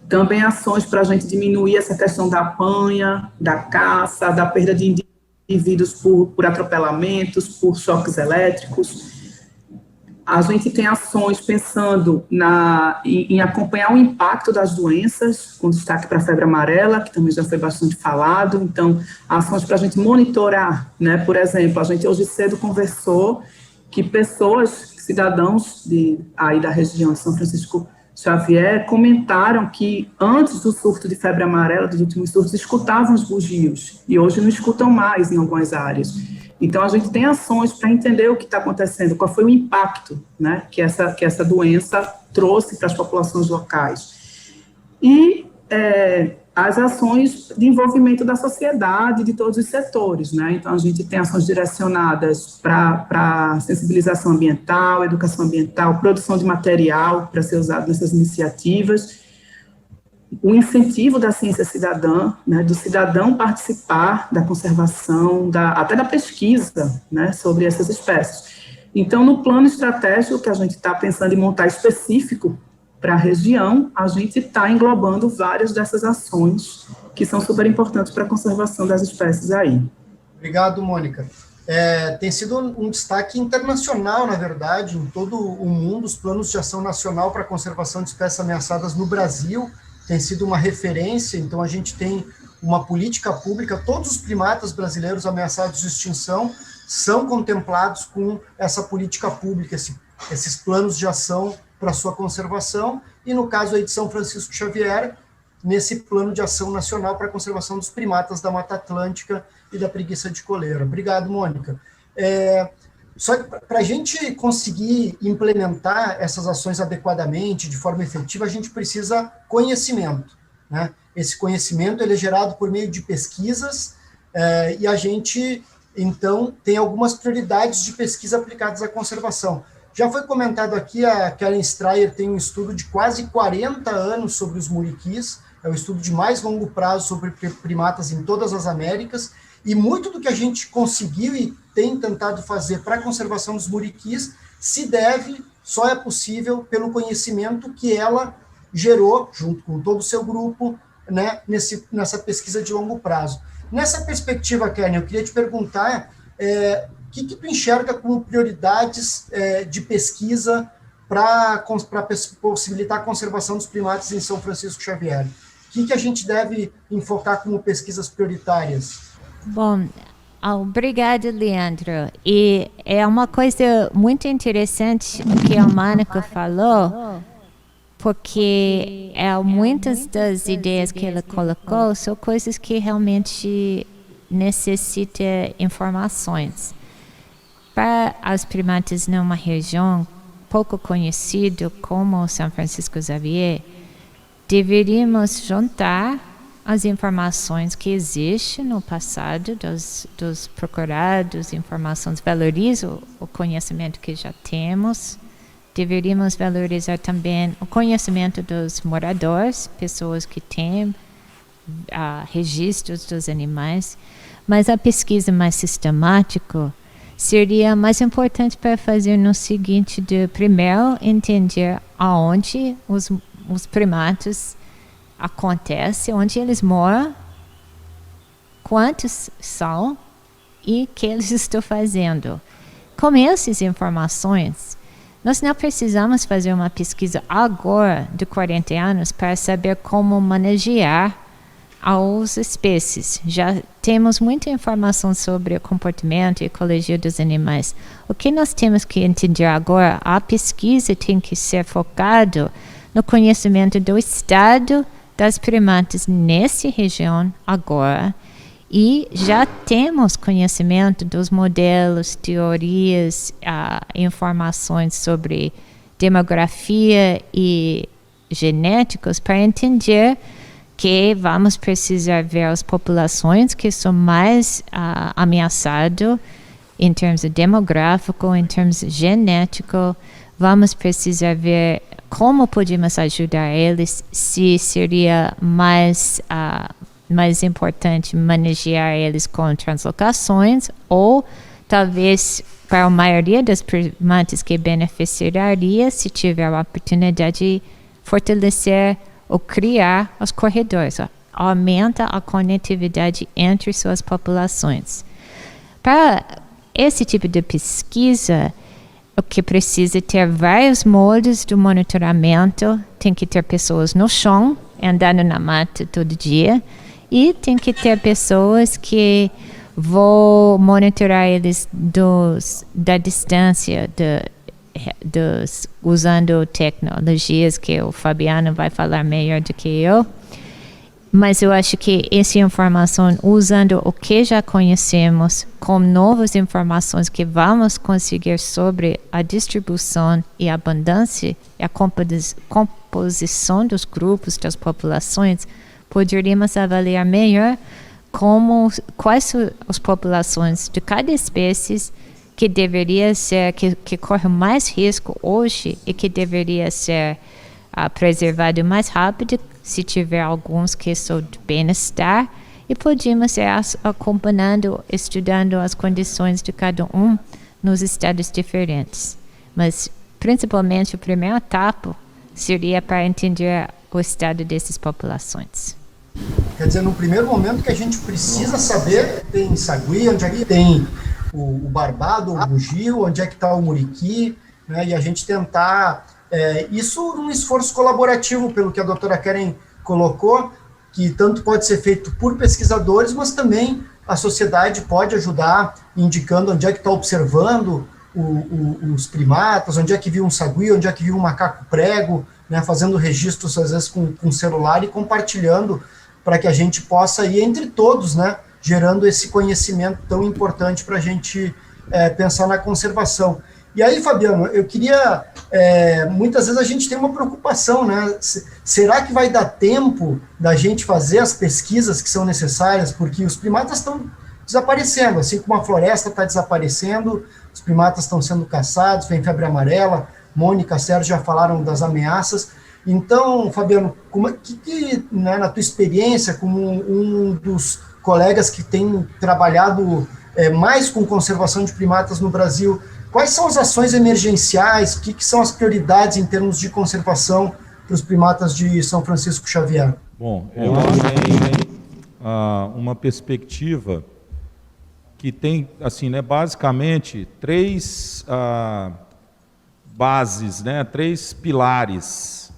Também ações para a gente diminuir essa questão da apanha, da caça, da perda de indivíduos por atropelamentos, por choques elétricos. A gente tem ações pensando em acompanhar o impacto das doenças, com destaque para a febre amarela, que também já foi bastante falado. Então, ações para a gente monitorar, né? Por exemplo, a gente hoje cedo conversou que cidadãos aí da região de São Francisco Xavier comentaram que antes do surto de febre amarela, dos últimos surtos, escutavam os bugios, e hoje não escutam mais em algumas áreas. Então, a gente tem ações para entender o que está acontecendo, qual foi o impacto, né, que essa doença trouxe para as populações locais. E as ações de envolvimento da sociedade, de todos os setores, né? Então, a gente tem ações direcionadas para sensibilização ambiental, educação ambiental, produção de material para ser usado nessas iniciativas, o incentivo da ciência cidadã, né, do cidadão participar da conservação, até da pesquisa, né, sobre essas espécies. Então, no plano estratégico que a gente está pensando em montar específico para a região, a gente está englobando várias dessas ações que são super importantes para a conservação das espécies aí. Obrigado, Mônica. Tem sido um destaque internacional, na verdade, em todo o mundo, os planos de ação nacional para a conservação de espécies ameaçadas no Brasil, tem sido uma referência. Então a gente tem uma política pública, todos os primatas brasileiros ameaçados de extinção são contemplados com essa política pública, esses planos de ação para sua conservação, e no caso aí de São Francisco Xavier, nesse plano de ação nacional para a conservação dos primatas da Mata Atlântica e da preguiça de coleira. Obrigado, Mônica. Só que para a gente conseguir implementar essas ações adequadamente, de forma efetiva, a gente precisa conhecimento, né? Esse conhecimento ele é gerado por meio de pesquisas, e a gente, então, tem algumas prioridades de pesquisa aplicadas à conservação. Já foi comentado aqui, a Karen Strayer tem um estudo de quase 40 anos sobre os muriquis, é o estudo de mais longo prazo sobre primatas em todas as Américas, e muito do que a gente conseguiu e tem tentado fazer para a conservação dos muriquis só é possível pelo conhecimento que ela gerou, junto com todo o seu grupo, né, nessa pesquisa de longo prazo. Nessa perspectiva, Karen, eu queria te perguntar o que tu enxerga como prioridades de pesquisa para possibilitar a conservação dos primatas em São Francisco Xavier? O que a gente deve enfocar como pesquisas prioritárias? Bom, obrigada, Leandro. E é uma coisa muito interessante o que a Mônica falou, porque muitas das ideias que ele colocou são coisas que realmente necessitam informações. Para os primatas numa região pouco conhecida como São Francisco Xavier, deveríamos juntar as informações que existem no passado dos procurados, informações, valorizam o conhecimento que já temos. Deveríamos valorizar também o conhecimento dos moradores, pessoas que têm registros dos animais, mas a pesquisa mais sistemática seria mais importante para fazer no seguinte, de primeiro entender aonde os primatas acontecem, onde eles moram, quantos são e o que eles estão fazendo. Com essas informações, nós não precisamos fazer uma pesquisa agora de 40 anos para saber como manejar as espécies. Já temos muita informação sobre o comportamento e ecologia dos animais. O que nós temos que entender agora, a pesquisa tem que ser focada no conhecimento do estado das primatas nessa região agora. E já temos conhecimento dos modelos, teorias, informações sobre demografia e genéticos para entender que vamos precisar ver as populações que são mais ameaçadas em termos demográfico, em termos genético. Vamos precisar ver como podemos ajudar eles, se seria mais importante manejar eles com translocações, ou talvez para a maioria das primatas que beneficiaria se tiver a oportunidade de fortalecer ou criar os corredores, aumenta a conectividade entre suas populações. Para esse tipo de pesquisa, o que precisa ter vários modos de monitoramento, tem que ter pessoas no chão, andando na mata todo dia, e tem que ter pessoas que vão monitorar eles da distância, usando tecnologias que o Fabiano vai falar melhor do que eu. Mas eu acho que essa informação, usando o que já conhecemos, com novas informações que vamos conseguir sobre a distribuição e a abundância e a composição dos grupos, das populações, poderíamos avaliar melhor quais são as populações de cada espécie que deveria ser, que corre mais risco hoje e que deveria ser preservado mais rápido, se tiver alguns que são de bem-estar, e podemos ir acompanhando, estudando as condições de cada um nos estados diferentes. Mas, principalmente, a primeira etapa seria para entender o estado dessas populações. Quer dizer, no primeiro momento que a gente precisa saber, tem sagui, onde é que tem o barbado, o bugio, onde é que está o muriqui, né, e a gente tentar, isso num esforço colaborativo, pelo que a doutora Keren colocou, que tanto pode ser feito por pesquisadores, mas também a sociedade pode ajudar, indicando onde é que está observando os primatas, onde é que viu um sagui, onde é que viu um macaco prego, né, fazendo registros, às vezes, com celular e compartilhando, para que a gente possa ir entre todos, né, gerando esse conhecimento tão importante para a gente pensar na conservação. E aí, Fabiano, eu queria, muitas vezes a gente tem uma preocupação, né, será que vai dar tempo da gente fazer as pesquisas que são necessárias, porque os primatas estão desaparecendo, assim como a floresta está desaparecendo, os primatas estão sendo caçados, vem febre amarela, Mônica, Sérgio já falaram das ameaças. Então, Fabiano, né, na tua experiência, como um dos colegas que tem trabalhado mais com conservação de primatas no Brasil, quais são as ações emergenciais, o que são as prioridades em termos de conservação para os primatas de São Francisco Xavier? Bom, eu tenho uma perspectiva que tem, assim, né, basicamente, três bases, né, três pilares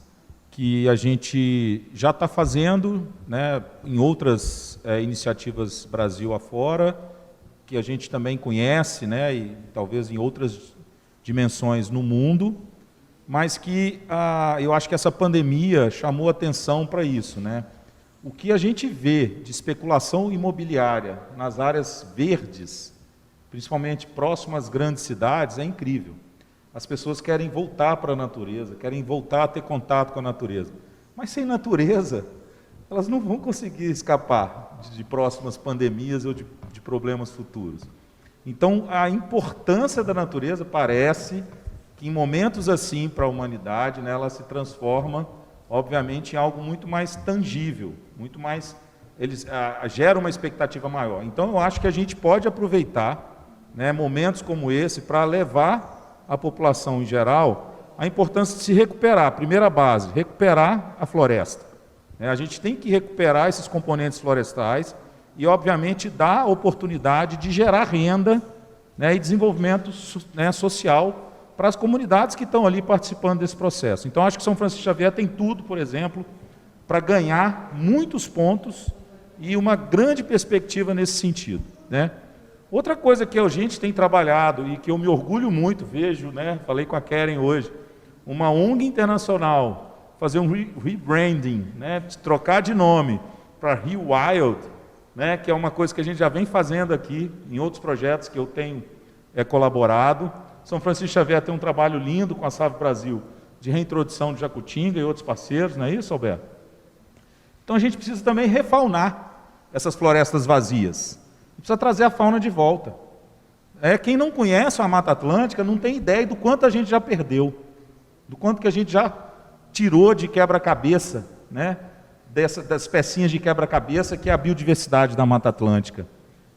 que a gente já está fazendo, né, em outras iniciativas Brasil afora, que a gente também conhece, né, e talvez em outras dimensões no mundo, mas que eu acho que essa pandemia chamou atenção para isso, né? O que a gente vê de especulação imobiliária nas áreas verdes, principalmente próximo às grandes cidades, é incrível. As pessoas querem voltar para a natureza, querem voltar a ter contato com a natureza. Mas sem natureza, elas não vão conseguir escapar de próximas pandemias ou de problemas futuros. Então, a importância da natureza parece que em momentos assim para a humanidade, né, ela se transforma, obviamente, em algo muito mais tangível, muito mais, gera uma expectativa maior. Então, eu acho que a gente pode aproveitar, né, momentos como esse para levar à população em geral a importância de se recuperar. Primeira base, recuperar a floresta. A gente tem que recuperar esses componentes florestais e, obviamente, dar a oportunidade de gerar renda, né, e desenvolvimento, né, social para as comunidades que estão ali participando desse processo. Então, acho que São Francisco Xavier tem tudo, por exemplo, para ganhar muitos pontos e uma grande perspectiva nesse sentido, né? Outra coisa que a gente tem trabalhado e que eu me orgulho muito, vejo, né, falei com a Karen hoje, uma ONG internacional fazer um rebranding, né, trocar de nome para Rio Wild, né, que é uma coisa que a gente já vem fazendo aqui em outros projetos que eu tenho colaborado. São Francisco Xavier tem um trabalho lindo com a SAV Brasil de reintrodução de jacutinga e outros parceiros, não é isso, Alberto? Então a gente precisa também refaunar essas florestas vazias. Precisa trazer a fauna de volta. Quem não conhece a Mata Atlântica não tem ideia do quanto a gente já perdeu, do quanto que a gente já tirou de quebra-cabeça, né, das pecinhas de quebra-cabeça que é a biodiversidade da Mata Atlântica.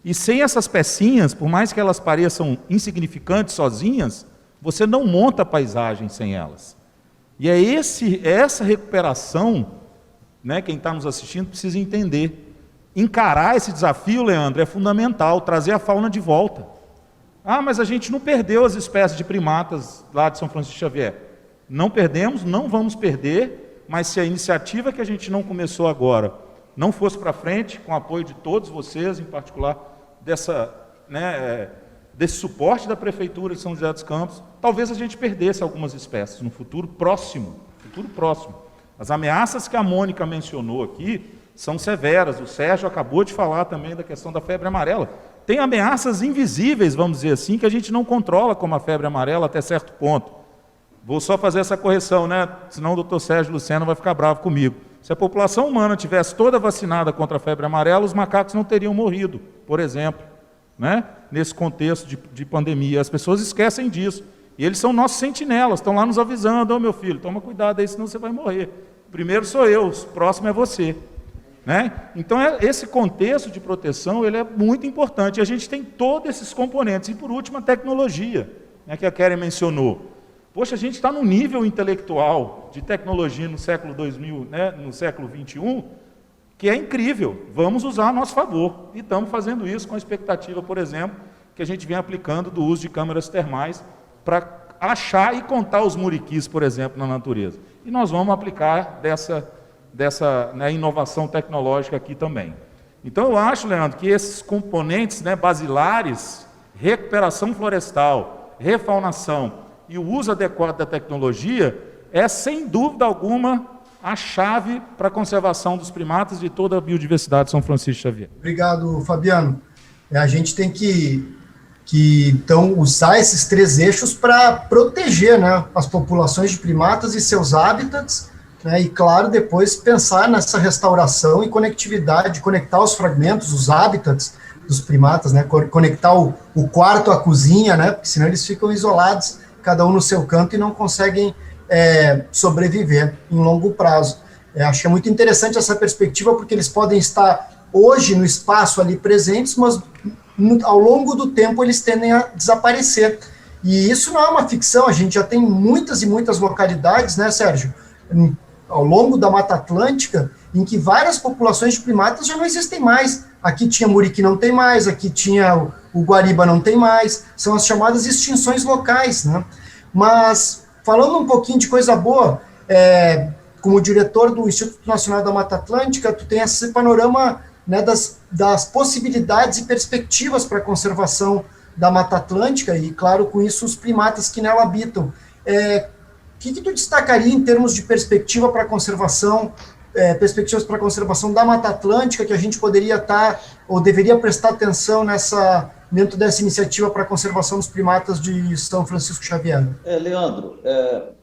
E sem essas pecinhas, por mais que elas pareçam insignificantes sozinhas, você não monta a paisagem sem elas. E é essa recuperação, né, quem está nos assistindo precisa entender. Encarar esse desafio, Leandro, é fundamental, trazer a fauna de volta. Mas a gente não perdeu as espécies de primatas lá de São Francisco Xavier. Não perdemos, não vamos perder, mas se a iniciativa que a gente não começou agora não fosse para frente, com o apoio de todos vocês, em particular desse suporte da Prefeitura de São José dos Campos, talvez a gente perdesse algumas espécies no futuro próximo. As ameaças que a Mônica mencionou aqui são severas. O Sérgio acabou de falar também da questão da febre amarela. Tem ameaças invisíveis, vamos dizer assim, que a gente não controla, como a febre amarela até certo ponto. Vou só fazer essa correção, né? Senão o doutor Sérgio Lucena vai ficar bravo comigo. Se a população humana tivesse toda vacinada contra a febre amarela, os macacos não teriam morrido, por exemplo, né? Nesse contexto de pandemia. As pessoas esquecem disso. E eles são nossos sentinelas, estão lá nos avisando: meu filho, toma cuidado aí, senão você vai morrer. Primeiro sou eu, o próximo é você. Né? Então, esse contexto de proteção ele é muito importante. A gente tem todos esses componentes. E, por último, a tecnologia, né, que a Karen mencionou. Poxa, a gente está num nível intelectual de tecnologia no século 2000, né, no século 21, que é incrível. Vamos usar a nosso favor. E estamos fazendo isso com a expectativa, por exemplo, que a gente vem aplicando do uso de câmeras termais para achar e contar os muriquis, por exemplo, na natureza. E nós vamos aplicar dessa né, inovação tecnológica aqui também. Então, eu acho, Leandro, que esses componentes, né, basilares, recuperação florestal, refaunação e o uso adequado da tecnologia, é, sem dúvida alguma, a chave para a conservação dos primatas e de toda a biodiversidade de São Francisco Xavier. Obrigado, Fabiano. A gente tem que então, usar esses três eixos para proteger, né, as populações de primatas e seus hábitats, né, e, claro, depois pensar nessa restauração e conectividade, conectar os fragmentos, os hábitats dos primatas, né, conectar o quarto à cozinha, né, porque senão eles ficam isolados, cada um no seu canto, e não conseguem sobreviver em longo prazo. Acho que é muito interessante essa perspectiva, porque eles podem estar hoje no espaço ali presentes, mas ao longo do tempo eles tendem a desaparecer. E isso não é uma ficção, a gente já tem muitas e muitas localidades, né, Sérgio, ao longo da Mata Atlântica, em que várias populações de primatas já não existem mais. Aqui tinha muriqui, não tem mais, aqui tinha o guariba, não tem mais, são as chamadas extinções locais, né? Mas, falando um pouquinho de coisa boa, como diretor do Instituto Nacional da Mata Atlântica, tu tem esse panorama, né, das possibilidades e perspectivas para a conservação da Mata Atlântica, e, claro, com isso, os primatas que nela habitam. que tu destacaria em termos de perspectiva para conservação, perspectivas para a conservação da Mata Atlântica, que a gente poderia estar, ou deveria prestar atenção dentro dessa iniciativa para a conservação dos primatas de São Francisco Xavier? Leandro,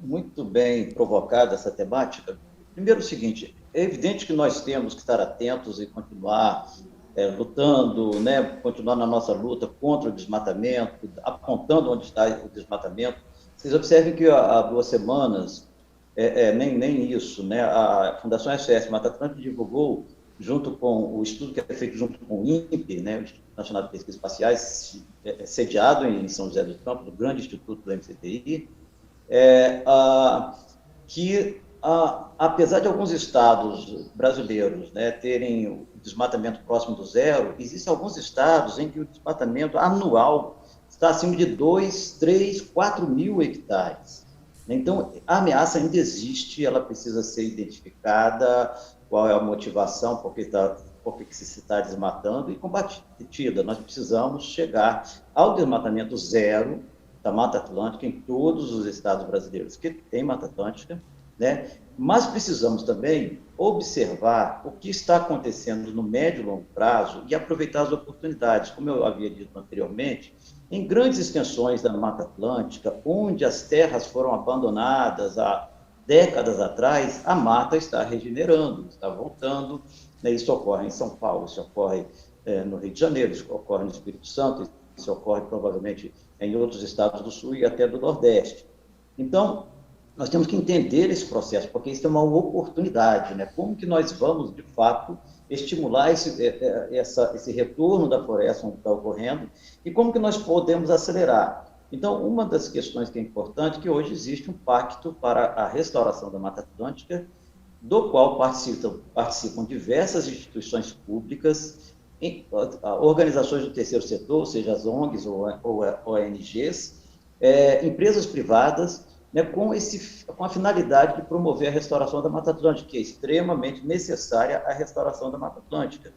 muito bem provocada essa temática. Primeiro, o seguinte, é evidente que nós temos que estar atentos e continuar lutando, né, continuar na nossa luta contra o desmatamento, apontando onde está o desmatamento. Vocês observem que há 2 semanas, nem isso, né, a Fundação SOS Mata Atlântica divulgou, junto com o estudo que é feito junto com o INPE, né, o Instituto Nacional de Pesquisas Espaciais, sediado em São José dos Campos, o grande instituto do MCTI, que apesar de alguns estados brasileiros, né, terem o desmatamento próximo do zero, existem alguns estados em que o desmatamento anual está acima de 2, 3, 4 mil hectares. Então, a ameaça ainda existe, ela precisa ser identificada, qual é a motivação, por que se está desmatando e combatida. Nós precisamos chegar ao desmatamento zero da Mata Atlântica em todos os estados brasileiros que têm Mata Atlântica, né? Mas precisamos também observar o que está acontecendo no médio e longo prazo e aproveitar as oportunidades, como eu havia dito anteriormente, em grandes extensões da Mata Atlântica, onde as terras foram abandonadas há décadas atrás, a mata está regenerando, está voltando, né? Isso ocorre em São Paulo, isso ocorre no Rio de Janeiro, isso ocorre no Espírito Santo, isso ocorre provavelmente em outros estados do Sul e até do Nordeste. Então, nós temos que entender esse processo, porque isso é uma oportunidade, né? Como que nós vamos, de fato, estimular esse retorno da floresta onde está ocorrendo e como que nós podemos acelerar. Então, uma das questões que é importante é que hoje existe um pacto para a restauração da Mata Atlântica, do qual participam diversas instituições públicas, organizações do terceiro setor, seja as ONGs ou ONGs, empresas privadas, né, com a finalidade de promover a restauração da Mata Atlântica, que é extremamente necessária a restauração da Mata Atlântica.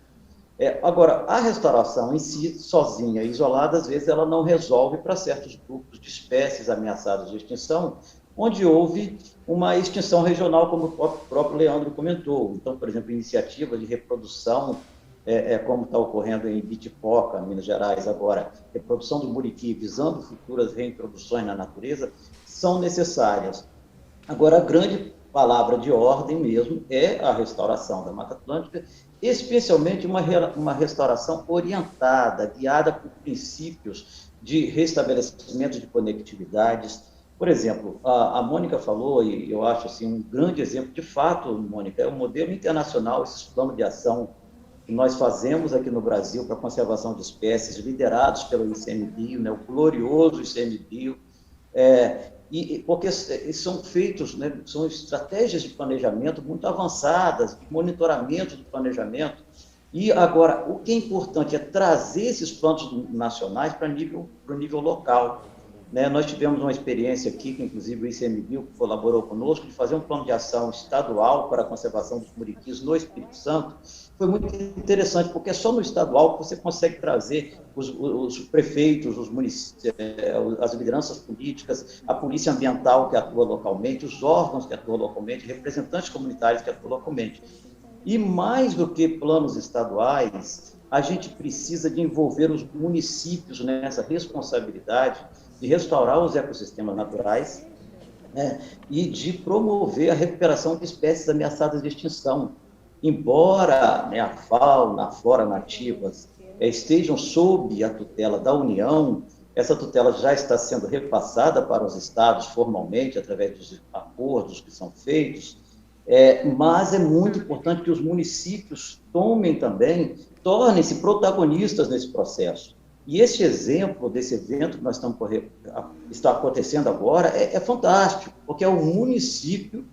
Agora, a restauração em si, sozinha, isolada, às vezes ela não resolve para certos grupos de espécies ameaçadas de extinção, onde houve uma extinção regional, como o próprio Leandro comentou. Então, por exemplo, iniciativas de reprodução, como está ocorrendo em Bitipoca, Minas Gerais, agora, reprodução do muriqui, visando futuras reintroduções na natureza, são necessárias. Agora, a grande palavra de ordem mesmo é a restauração da Mata Atlântica, especialmente uma restauração orientada, guiada por princípios de restabelecimento de conectividades. Por exemplo, a Mônica falou, e eu acho assim, um grande exemplo, de fato, Mônica, é o modelo internacional, esses planos de ação que nós fazemos aqui no Brasil para a conservação de espécies, liderados pelo ICMBio, né, o glorioso ICMBio, porque são feitos, né, são estratégias de planejamento muito avançadas, de monitoramento do planejamento. E agora, o que é importante é trazer esses planos nacionais para o nível local. Né? Nós tivemos uma experiência aqui, que inclusive o ICMBio colaborou conosco, de fazer um plano de ação estadual para a conservação dos muriquis no Espírito Santo. Foi muito interessante, porque é só no estadual que você consegue trazer os prefeitos, os municípios, as lideranças políticas, a polícia ambiental que atua localmente, os órgãos que atuam localmente, representantes comunitários que atuam localmente. E mais do que planos estaduais, a gente precisa de envolver os municípios nessa responsabilidade de restaurar os ecossistemas naturais, né, e de promover a recuperação de espécies ameaçadas de extinção. Embora, né, a fauna, a flora nativas estejam sob a tutela da União, essa tutela já está sendo repassada para os estados formalmente, através dos acordos que são feitos, mas é muito importante que os municípios tornem-se protagonistas nesse processo. E esse exemplo desse evento que nós está acontecendo agora é fantástico, porque é o município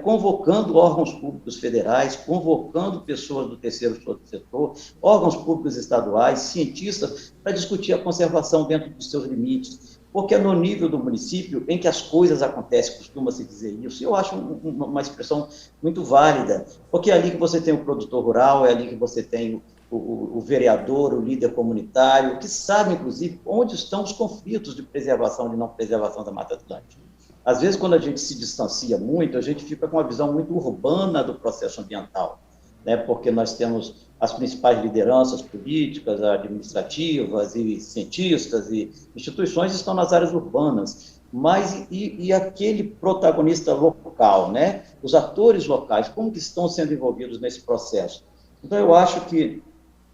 convocando órgãos públicos federais, convocando pessoas do terceiro setor, órgãos públicos estaduais, cientistas, para discutir a conservação dentro dos seus limites, porque é no nível do município em que as coisas acontecem, costuma-se dizer isso, e eu acho uma expressão muito válida, porque é ali que você tem o produtor rural, é ali que você tem o vereador, o líder comunitário, que sabe, inclusive, onde estão os conflitos de preservação e de não preservação da Mata Atlântica. Às vezes, quando a gente se distancia muito, a gente fica com uma visão muito urbana do processo ambiental, né? Porque nós temos as principais lideranças políticas, administrativas e cientistas e instituições estão nas áreas urbanas, mas e aquele protagonista local, né? Os atores locais, como que estão sendo envolvidos nesse processo? Então, eu acho que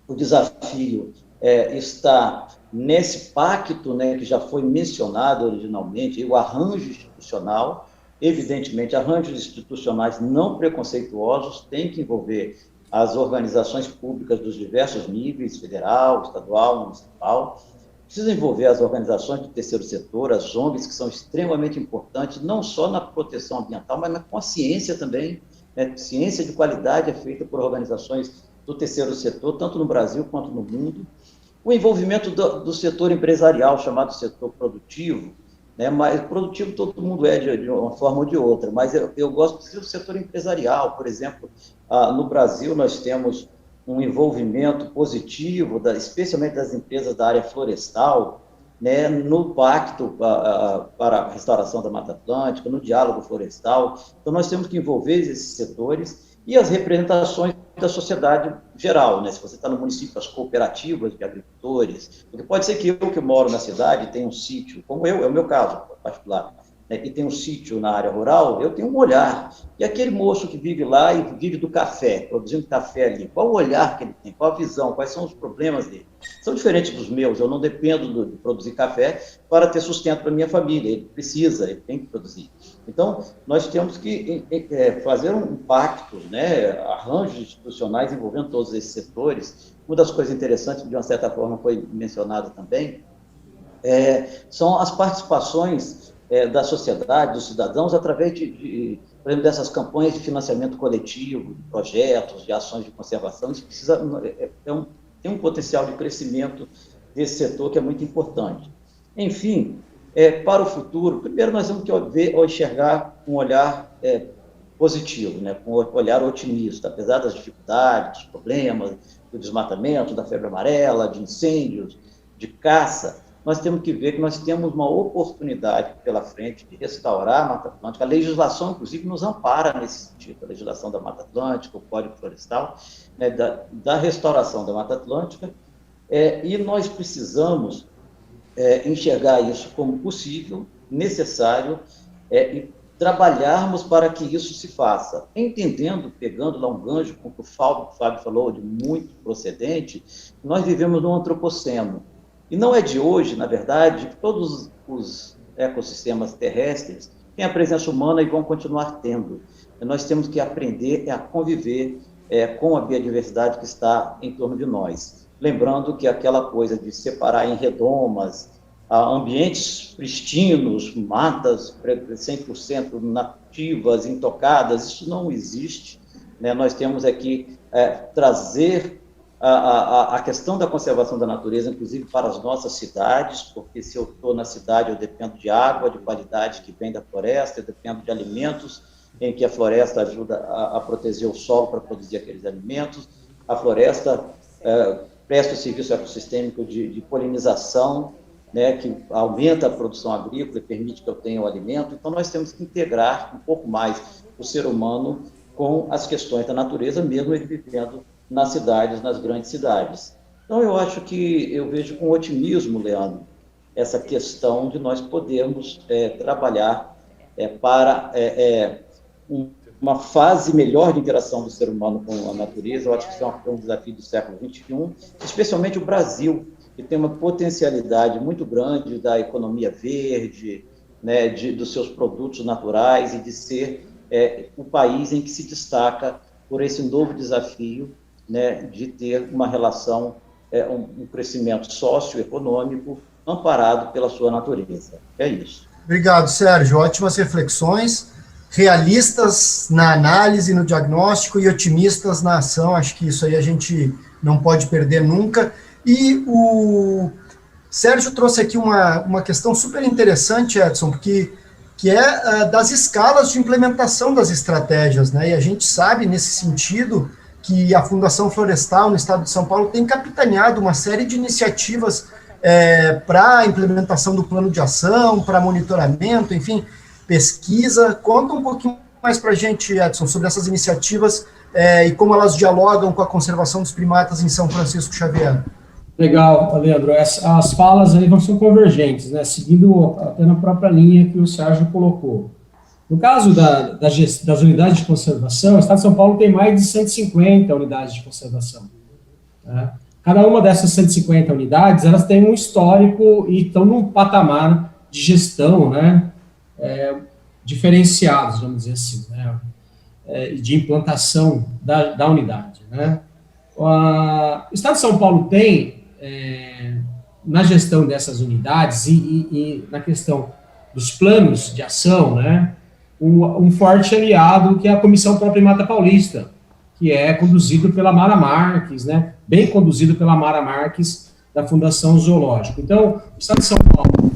o desafio está nesse pacto, né, que já foi mencionado originalmente, o arranjo institucional. Evidentemente, arranjos institucionais não preconceituosos têm que envolver as organizações públicas dos diversos níveis, federal, estadual, municipal. Precisa envolver as organizações do terceiro setor, as ONGs, que são extremamente importantes, não só na proteção ambiental, mas com a ciência também. Né? Ciência de qualidade é feita por organizações do terceiro setor, tanto no Brasil quanto no mundo. O envolvimento do setor empresarial, chamado setor produtivo, né? Mas produtivo todo mundo é de uma forma ou de outra, mas eu gosto do setor empresarial. Por exemplo, no Brasil nós temos um envolvimento positivo, especialmente das empresas da área florestal, né, no pacto para a restauração da Mata Atlântica, no diálogo florestal. Então, nós temos que envolver esses setores e as representações da sociedade geral, né? Se você está no município, as cooperativas de agricultores, porque pode ser que eu, que moro na cidade, tenha um sítio, como é o meu caso particular, né, que tem um sítio na área rural, eu tenho um olhar. E aquele moço que vive lá e vive do café, produzindo café ali, qual o olhar que ele tem, qual a visão, quais são os problemas dele? São diferentes dos meus, eu não dependo de produzir café para ter sustento para minha família, ele precisa, ele tem que produzir. Então, nós temos que fazer um pacto, né, arranjos institucionais envolvendo todos esses setores. Uma das coisas interessantes, de uma certa forma, foi mencionada também, são as participações da sociedade, dos cidadãos, através por exemplo, dessas campanhas de financiamento coletivo, de projetos, de ações de conservação. Isso precisa, tem um potencial de crescimento desse setor que é muito importante. Enfim, para o futuro, primeiro nós temos que enxergar com um olhar positivo, né, com um olhar otimista, apesar das dificuldades, dos problemas, do desmatamento, da febre amarela, de incêndios, de caça. Nós temos que ver que nós temos uma oportunidade pela frente de restaurar a Mata Atlântica. A legislação, inclusive, nos ampara nesse sentido, a legislação da Mata Atlântica, o Código Florestal, né, da restauração da Mata Atlântica, e nós precisamos enxergar isso como possível, necessário, e trabalharmos para que isso se faça, entendendo, pegando lá um gancho com o que o Fábio falou, de muito procedente, nós vivemos no antropoceno. E não é de hoje, na verdade, que todos os ecossistemas terrestres têm a presença humana e vão continuar tendo. E nós temos que aprender a conviver com a biodiversidade que está em torno de nós. Lembrando que aquela coisa de separar em redomas, ambientes pristinos, matas 100% nativas, intocadas, isso não existe. Né? Nós temos aqui trazer a questão da conservação da natureza, inclusive para as nossas cidades, porque se eu estou na cidade, eu dependo de água, de qualidade que vem da floresta, eu dependo de alimentos, em que a floresta ajuda a proteger o solo para produzir aqueles alimentos, a floresta presta o serviço ecossistêmico de polinização, né, que aumenta a produção agrícola e permite que eu tenha o alimento. Então, nós temos que integrar um pouco mais o ser humano com as questões da natureza, mesmo ele vivendo nas cidades, nas grandes cidades. Então, eu acho que eu vejo com otimismo, Leandro, essa questão de nós podermos trabalhar para uma fase melhor de interação do ser humano com a natureza. Eu acho que isso é um desafio do século XXI, especialmente o Brasil, que tem uma potencialidade muito grande da economia verde, né, dos seus produtos naturais, e de ser o país em que se destaca por esse novo desafio, né, de ter uma relação, um crescimento socioeconômico amparado pela sua natureza. É isso. Obrigado, Sérgio. Ótimas reflexões, realistas na análise, no diagnóstico, e otimistas na ação. Acho que isso aí a gente não pode perder nunca. E o Sérgio trouxe aqui uma questão super interessante, Edson, que é das escalas de implementação das estratégias, né? E a gente sabe, nesse sentido, que a Fundação Florestal, no estado de São Paulo, tem capitaneado uma série de iniciativas para a implementação do plano de ação, para monitoramento, enfim. pesquisa. Conta um pouquinho mais para a gente, Edson, sobre essas iniciativas e como elas dialogam com a conservação dos primatas em São Francisco Xavier. Legal, Leandro. As falas aí não são convergentes, né? Seguindo até na própria linha que o Sérgio colocou. No caso das unidades de conservação, o Estado de São Paulo tem mais de 150 unidades de conservação. Né? Cada uma dessas 150 unidades, elas têm um histórico e estão num patamar de gestão, né? Diferenciados, vamos dizer assim, né? De implantação da unidade. Né? O Estado de São Paulo tem, na gestão dessas unidades e na questão dos planos de ação, né, um forte aliado que é a Comissão Pro Primata Paulista, que é conduzido pela Mara Marques, né, bem conduzido pela Mara Marques, da Fundação Zoológico. Então, o Estado de São Paulo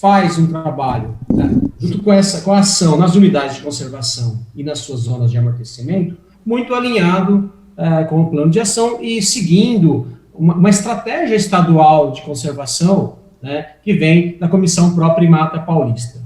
faz um trabalho, né, junto com a ação nas unidades de conservação e nas suas zonas de amortecimento, muito alinhado com o plano de ação e seguindo uma estratégia estadual de conservação, né, que vem da Comissão Pro Primata Paulista.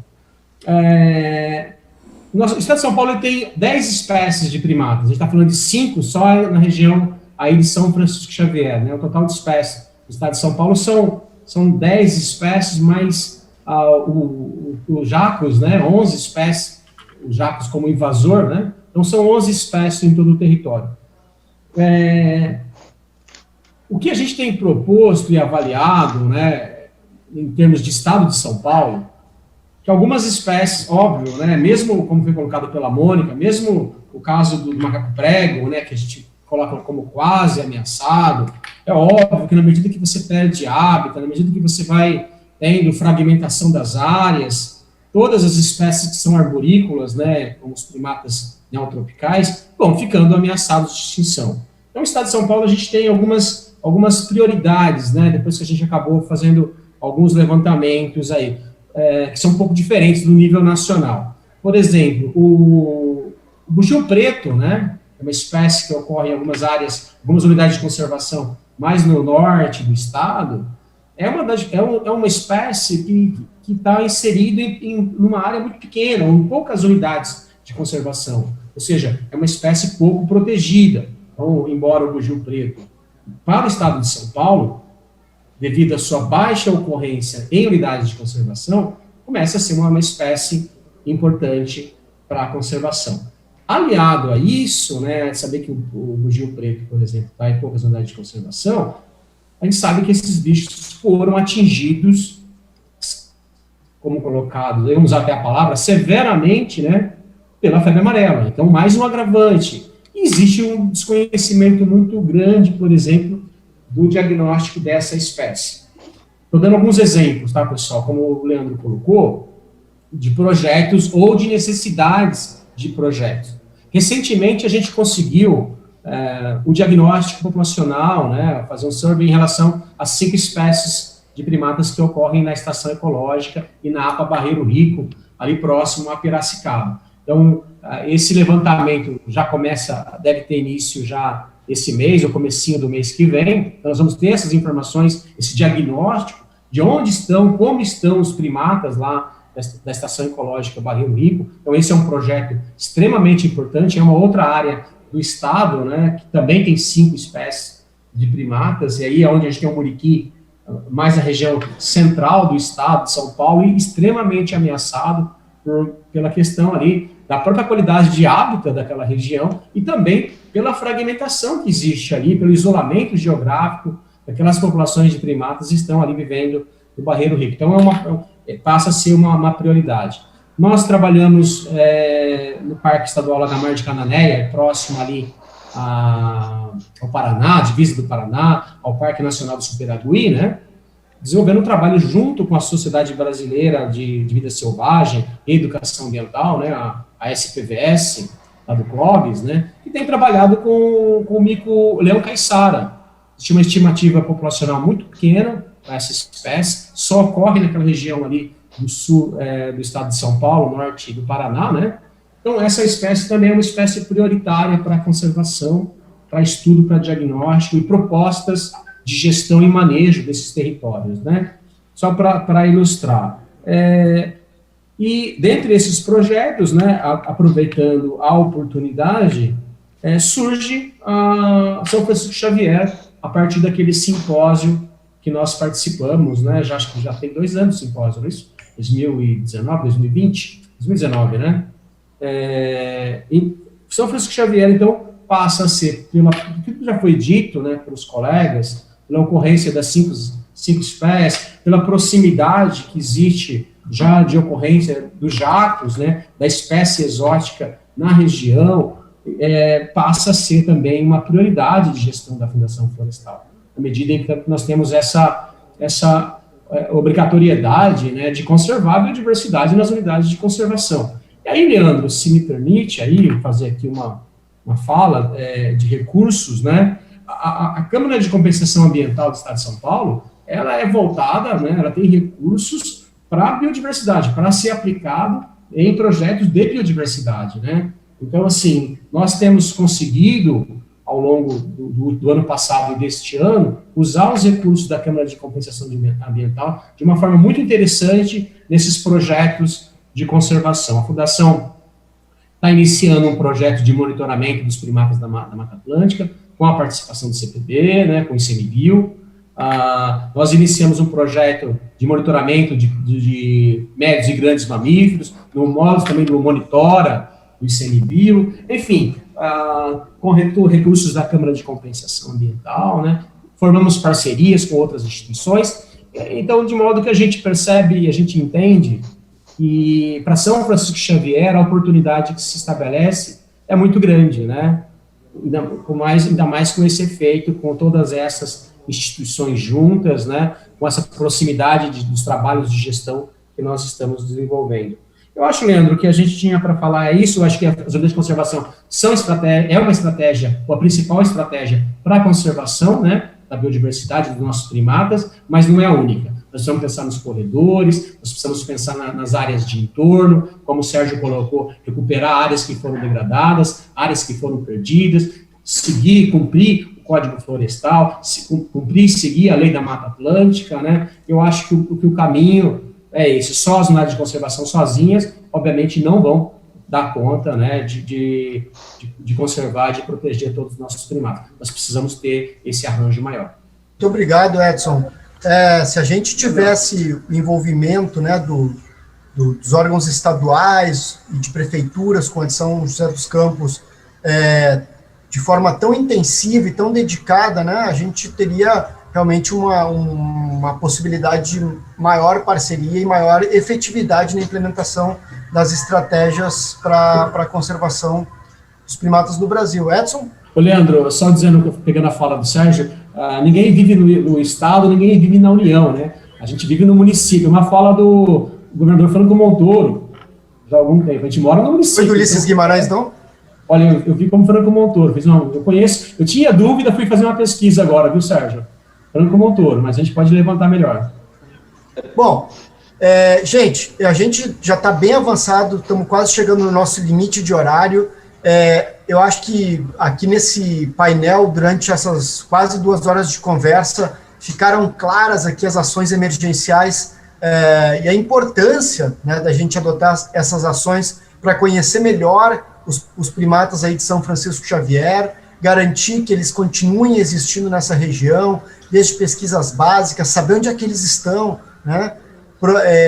O Estado de São Paulo tem 10 espécies de primatas, a gente está falando de 5 só na região aí de São Francisco Xavier, né, o total de espécies do Estado de São Paulo são 10 espécies, mais o jacos, né, 11 espécies, o jacos como invasor, né, então são 11 espécies em todo o território. O que a gente tem proposto e avaliado, né, em termos de Estado de São Paulo, que algumas espécies, óbvio, né, mesmo como foi colocado pela Mônica, mesmo o caso do macaco prego, né, que a gente coloca como quase ameaçado, é óbvio que na medida que você perde hábitat, na medida que você vai tendo fragmentação das áreas, todas as espécies que são arborícolas, né, como os primatas neotropicais, vão ficando ameaçados de extinção. Então, no Estado de São Paulo, a gente tem algumas prioridades, né, depois que a gente acabou fazendo alguns levantamentos aí, que são um pouco diferentes do nível nacional. Por exemplo, o bugio preto, né, é uma espécie que ocorre em algumas áreas, algumas unidades de conservação mais no norte do estado, é uma espécie que está inserida numa área muito pequena, em poucas unidades de conservação, ou seja, é uma espécie pouco protegida. Então, embora o bugio preto, para o estado de São Paulo, devido à sua baixa ocorrência em unidades de conservação, começa a ser uma espécie importante para a conservação. Aliado a isso, né, saber que o bugio preto, por exemplo, está em poucas unidades de conservação, a gente sabe que esses bichos foram atingidos, como colocado, vamos usar até a palavra, severamente, né, pela febre amarela. Então, mais um agravante. Existe um desconhecimento muito grande, por exemplo, do diagnóstico dessa espécie. Estou dando alguns exemplos, tá, pessoal, como o Leandro colocou, de projetos ou de necessidades de projetos. Recentemente, a gente conseguiu o diagnóstico populacional, né, fazer um survey em relação às 5 espécies de primatas que ocorrem na Estação Ecológica e na APA Barreiro Rico, ali próximo a Piracicaba. Então, esse levantamento deve ter início já esse mês, ou comecinho do mês que vem. Então, nós vamos ter essas informações, esse diagnóstico de onde estão, como estão os primatas lá da Estação Ecológica Barreiro Rico. Então, esse é um projeto extremamente importante, é uma outra área do estado, né, que também tem 5 espécies de primatas, e aí é onde a gente tem o muriqui, mais na região central do estado de São Paulo, e extremamente ameaçado pela questão ali da própria qualidade de hábitat daquela região e também pela fragmentação que existe ali, pelo isolamento geográfico daquelas populações de primatas que estão ali vivendo no Barreiro Rico. Então, passa a ser uma prioridade. Nós trabalhamos no Parque Estadual Lagamar de Cananéia, próximo ali ao Paraná, divisa do Paraná, ao Parque Nacional do Superagui, né, desenvolvendo um trabalho junto com a Sociedade Brasileira de Vida Selvagem e Educação Ambiental, né, a SPVS, lá do Clóvis, né, que tem trabalhado com o mico-leão caiçara. Existe uma estimativa populacional muito pequena para essa espécie, só ocorre naquela região ali do sul do estado de São Paulo, norte do Paraná, né? Então, essa espécie também é uma espécie prioritária para a conservação, para estudo, para diagnóstico e propostas de gestão e manejo desses territórios, né? Só para ilustrar. E dentre esses projetos, né, aproveitando a oportunidade, surge a São Francisco Xavier, a partir daquele simpósio que nós participamos, né, acho que já tem 2 anos o simpósio, não é isso? 2019, 2020? 2019, né? E São Francisco Xavier, então, passa a ser, pelo que já foi dito, né, pelos colegas, pela ocorrência das cinco espécies, pela proximidade que existe já de ocorrência dos jactos, né, da espécie exótica na região, passa a ser também uma prioridade de gestão da Fundação Florestal, à medida em que nós temos essa obrigatoriedade, né, de conservar a biodiversidade nas unidades de conservação. E aí, Leandro, se me permite aí fazer aqui uma fala de recursos, né, a Câmara de Compensação Ambiental do Estado de São Paulo, ela é voltada, né, ela tem recursos para a biodiversidade, para ser aplicado em projetos de biodiversidade, né. Então, assim, nós temos conseguido, ao longo do ano passado e deste ano, usar os recursos da Câmara de Compensação Ambiental de uma forma muito interessante nesses projetos de conservação. A Fundação está iniciando um projeto de monitoramento dos primatas da Mata Atlântica, com a participação do CPB, né, com o ICMBio. Nós iniciamos um projeto de monitoramento de médios e grandes mamíferos, no modo também do Monitora, do ICMBio, enfim, com recursos da Câmara de Compensação Ambiental, né, formamos parcerias com outras instituições, então, de modo que a gente percebe e a gente entende que para São Francisco Xavier a oportunidade que se estabelece é muito grande, né, ainda mais com esse efeito, com todas essas instituições juntas, né, com essa proximidade dos trabalhos de gestão que nós estamos desenvolvendo. Eu acho, Leandro, que a gente tinha para falar isso. Eu acho que as unidades de conservação é uma estratégia, ou a principal estratégia para a conservação, né, da biodiversidade dos nossos primatas, mas não é a única. Nós precisamos pensar nos corredores, nós precisamos pensar nas áreas de entorno, como o Sérgio colocou, recuperar áreas que foram degradadas, áreas que foram perdidas, cumprir o Código Florestal, cumprir e seguir a Lei da Mata Atlântica, né? Eu acho que o caminho é esse. Só as unidades de conservação sozinhas, obviamente, não vão dar conta, né, de conservar, de proteger todos os nossos primatas. Nós precisamos ter esse arranjo maior. Muito obrigado, Edson. Se a gente tivesse o envolvimento, né, dos órgãos estaduais e de prefeituras com a de São José dos Campos de forma tão intensiva e tão dedicada, né, a gente teria realmente uma possibilidade de maior parceria e maior efetividade na implementação das estratégias para a conservação dos primatas no Brasil. Edson? Ô, Leandro, só dizendo, pegando a fala do Sérgio, ninguém vive no Estado, ninguém vive na União, né? A gente vive no município. Uma fala do governador Franco Montoro, já há algum tempo. A gente mora no município. Foi do Ulisses Guimarães, não? Olha, eu vi como Franco Montoro. Eu conheço, eu tinha dúvida, fui fazer uma pesquisa agora, viu, Sérgio? Franco Montoro, mas a gente pode levantar melhor. Bom, gente, a gente já está bem avançado, estamos quase chegando no nosso limite de horário. Eu acho que aqui nesse painel, durante essas quase 2 horas de conversa, ficaram claras aqui as ações emergenciais e a importância, né, da gente adotar essas ações para conhecer melhor os primatas aí de São Francisco Xavier, garantir que eles continuem existindo nessa região, desde pesquisas básicas, saber onde é que eles estão, né,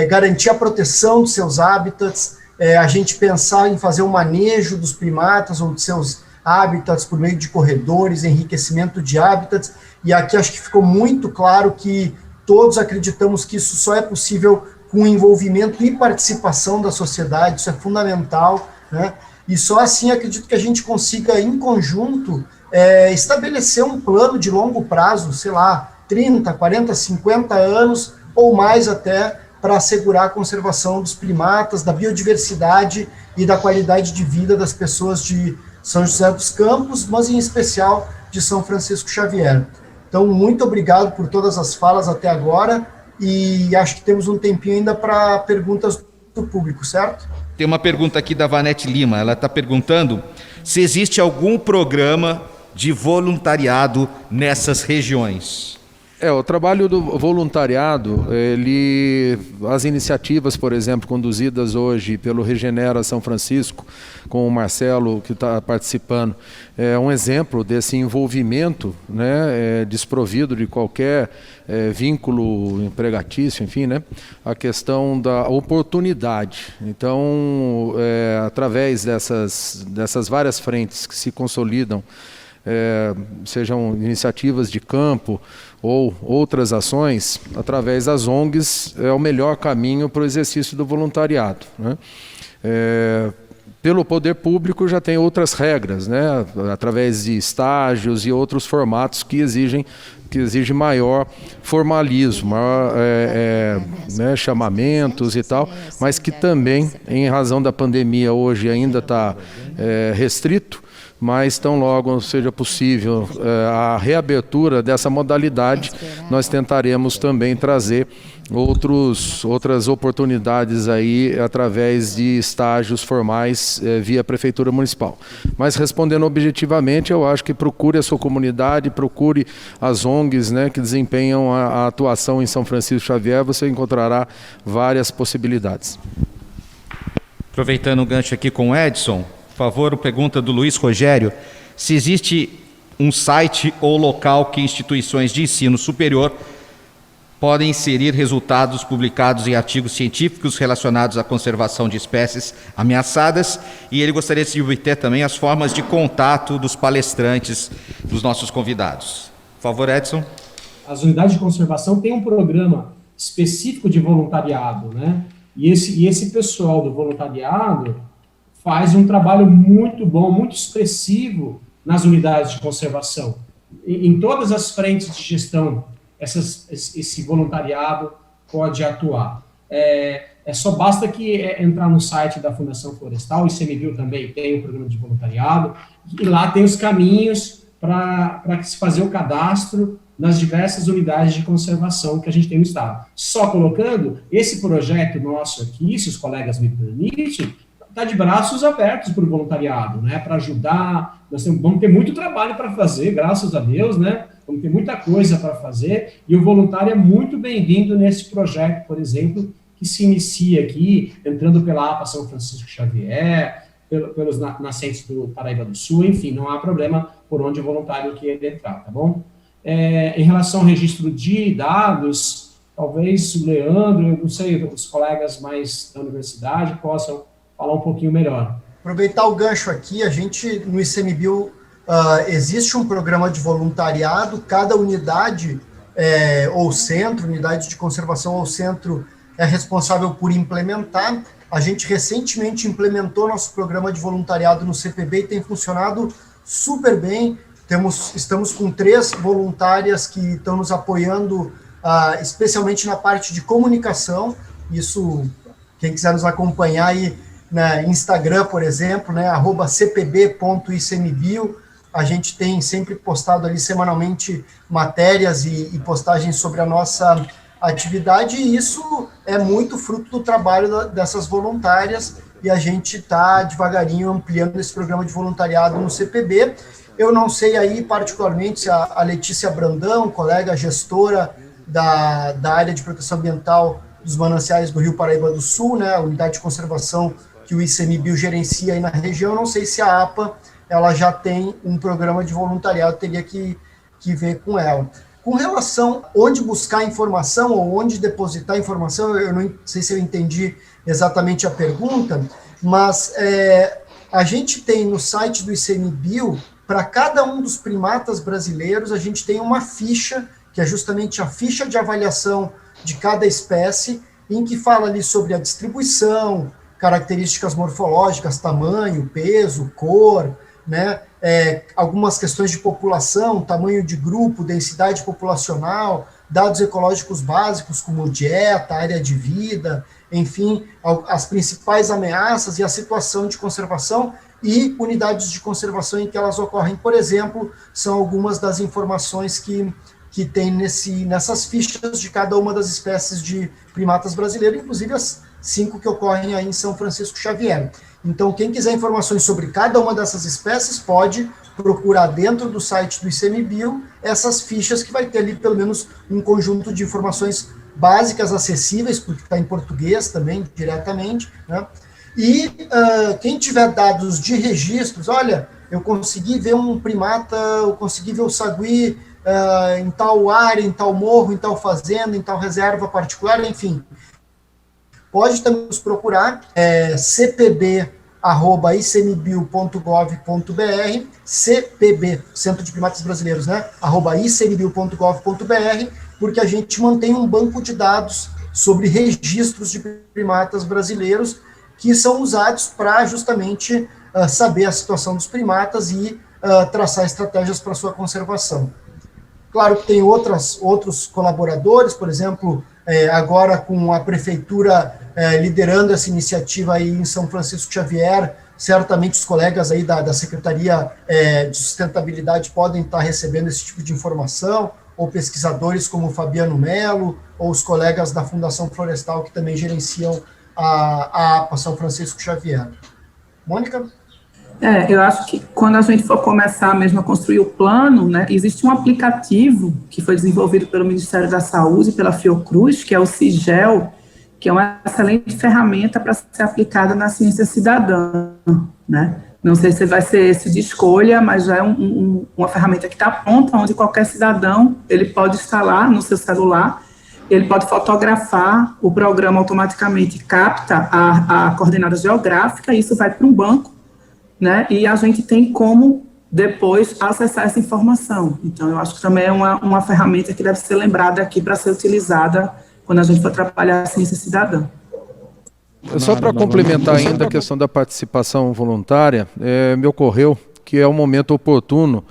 garantir a proteção dos seus hábitats, a gente pensar em fazer um manejo dos primatas ou de seus hábitats por meio de corredores, enriquecimento de hábitats, e aqui acho que ficou muito claro que todos acreditamos que isso só é possível com envolvimento e participação da sociedade, isso é fundamental, né, e só assim acredito que a gente consiga, em conjunto, estabelecer um plano de longo prazo, sei lá, 30, 40, 50 anos, ou mais até, para assegurar a conservação dos primatas, da biodiversidade e da qualidade de vida das pessoas de São José dos Campos, mas em especial de São Francisco Xavier. Então, muito obrigado por todas as falas até agora, e acho que temos um tempinho ainda para perguntas do público, certo? Tem uma pergunta aqui da Vanete Lima, ela está perguntando se existe algum programa de voluntariado nessas regiões. O trabalho do voluntariado, as iniciativas, por exemplo, conduzidas hoje pelo Regenera São Francisco, com o Marcelo, que está participando, é um exemplo desse envolvimento, né, desprovido de qualquer vínculo empregatício, enfim, né, a questão da oportunidade. Então, através dessas várias frentes que se consolidam, sejam iniciativas de campo ou outras ações, através das ONGs, é o melhor caminho para o exercício do voluntariado, né? Pelo poder público já tem outras regras, né? Através de estágios e outros formatos que exigem maior formalismo, maior, né, chamamentos e tal, mas que também, em razão da pandemia, hoje ainda está restrito, mas tão logo seja possível a reabertura dessa modalidade, nós tentaremos também trazer outras oportunidades aí através de estágios formais via Prefeitura Municipal. Mas respondendo objetivamente, eu acho que procure a sua comunidade, procure as ONGs, né, que desempenham a atuação em São Francisco Xavier, você encontrará várias possibilidades. Aproveitando o gancho aqui com o Edson, por favor, pergunta do Luiz Rogério, se existe um site ou local que instituições de ensino superior podem inserir resultados publicados em artigos científicos relacionados à conservação de espécies ameaçadas, e ele gostaria de obter também as formas de contato dos palestrantes, dos nossos convidados. Por favor, Edson. As unidades de conservação têm um programa específico de voluntariado, né? E esse pessoal do voluntariado faz um trabalho muito bom, muito expressivo nas unidades de conservação. Em todas as frentes de gestão, esse voluntariado pode atuar. Só basta que entrar no site da Fundação Florestal, o ICMBio também tem um programa de voluntariado, e lá tem os caminhos para se fazer o cadastro nas diversas unidades de conservação que a gente tem no Estado. Só colocando, esse projeto nosso aqui, se os colegas me permitem, está de braços abertos para o voluntariado, né, para ajudar. Vamos ter muito trabalho para fazer, graças a Deus, né, vamos ter muita coisa para fazer, e o voluntário é muito bem-vindo nesse projeto, por exemplo, que se inicia aqui, entrando pela APA São Francisco Xavier, pelos nascentes do Paraíba do Sul, enfim, não há problema por onde o voluntário queira entrar, tá bom? Em relação ao registro de dados, talvez o Leandro, eu não sei, os colegas mais da universidade possam falar um pouquinho melhor. Aproveitar o gancho aqui, a gente, no ICMBio, existe um programa de voluntariado, cada unidade ou centro, unidade de conservação ou centro, é responsável por implementar. A gente recentemente implementou nosso programa de voluntariado no CPB e tem funcionado super bem. Estamos com 3 voluntárias que estão nos apoiando, especialmente na parte de comunicação. Isso, quem quiser nos acompanhar aí, na Instagram, por exemplo, né, @cpb.icmbio, a gente tem sempre postado ali semanalmente matérias e postagens sobre a nossa atividade, e isso é muito fruto do trabalho dessas voluntárias, e a gente está devagarinho ampliando esse programa de voluntariado no CPB. Eu não sei aí, particularmente, se a Letícia Brandão, colega gestora da área de proteção ambiental dos mananciais do Rio Paraíba do Sul, né, a unidade de conservação que o ICMBio gerencia aí na região, não sei se a APA ela já tem um programa de voluntariado, teria que ver com ela. Com relação a onde buscar informação ou onde depositar informação, eu não sei se eu entendi exatamente a pergunta, mas a gente tem no site do ICMBio, para cada um dos primatas brasileiros, a gente tem uma ficha, que é justamente a ficha de avaliação de cada espécie, em que fala ali sobre a distribuição, características morfológicas, tamanho, peso, cor, né? Algumas questões de população, tamanho de grupo, densidade populacional, dados ecológicos básicos como dieta, área de vida, enfim, as principais ameaças e a situação de conservação e unidades de conservação em que elas ocorrem, por exemplo, são algumas das informações que tem nessas fichas de cada uma das espécies de primatas brasileiros, inclusive as 5 que ocorrem aí em São Francisco Xavier. Então, quem quiser informações sobre cada uma dessas espécies pode procurar dentro do site do ICMBio essas fichas que vai ter ali pelo menos um conjunto de informações básicas acessíveis, porque está em português também, diretamente, né? E quem tiver dados de registros, olha, eu consegui ver um primata, eu consegui ver o sagui em tal área, em tal morro, em tal fazenda, em tal reserva particular, enfim. Pode também nos procurar, cpb@icmbio.gov.br, cpb, Centro de Primatas Brasileiros, né? @icmbio.gov.br, porque a gente mantém um banco de dados sobre registros de primatas brasileiros que são usados para justamente saber a situação dos primatas e traçar estratégias para sua conservação. Claro que tem outros colaboradores, por exemplo, agora com a prefeitura liderando essa iniciativa aí em São Francisco Xavier, certamente os colegas aí da Secretaria de Sustentabilidade podem estar recebendo esse tipo de informação, ou pesquisadores como o Fabiano Melo, ou os colegas da Fundação Florestal que também gerenciam a APA São Francisco Xavier. Mônica? Eu acho que quando a gente for começar mesmo a construir o plano, né, existe um aplicativo que foi desenvolvido pelo Ministério da Saúde e pela Fiocruz, que é o CIGEL, que é uma excelente ferramenta para ser aplicada na ciência cidadã, né? Não sei se vai ser esse de escolha, mas já é uma ferramenta que está pronta, onde qualquer cidadão ele pode instalar no seu celular, ele pode fotografar, o programa automaticamente capta a coordenada geográfica, e isso vai para um banco, né? E a gente tem como depois acessar essa informação. Então, eu acho que também é uma ferramenta que deve ser lembrada aqui para ser utilizada quando a gente for trabalhar a ciência cidadã. Só para complementar ainda a questão da participação voluntária, me ocorreu que é o momento oportuno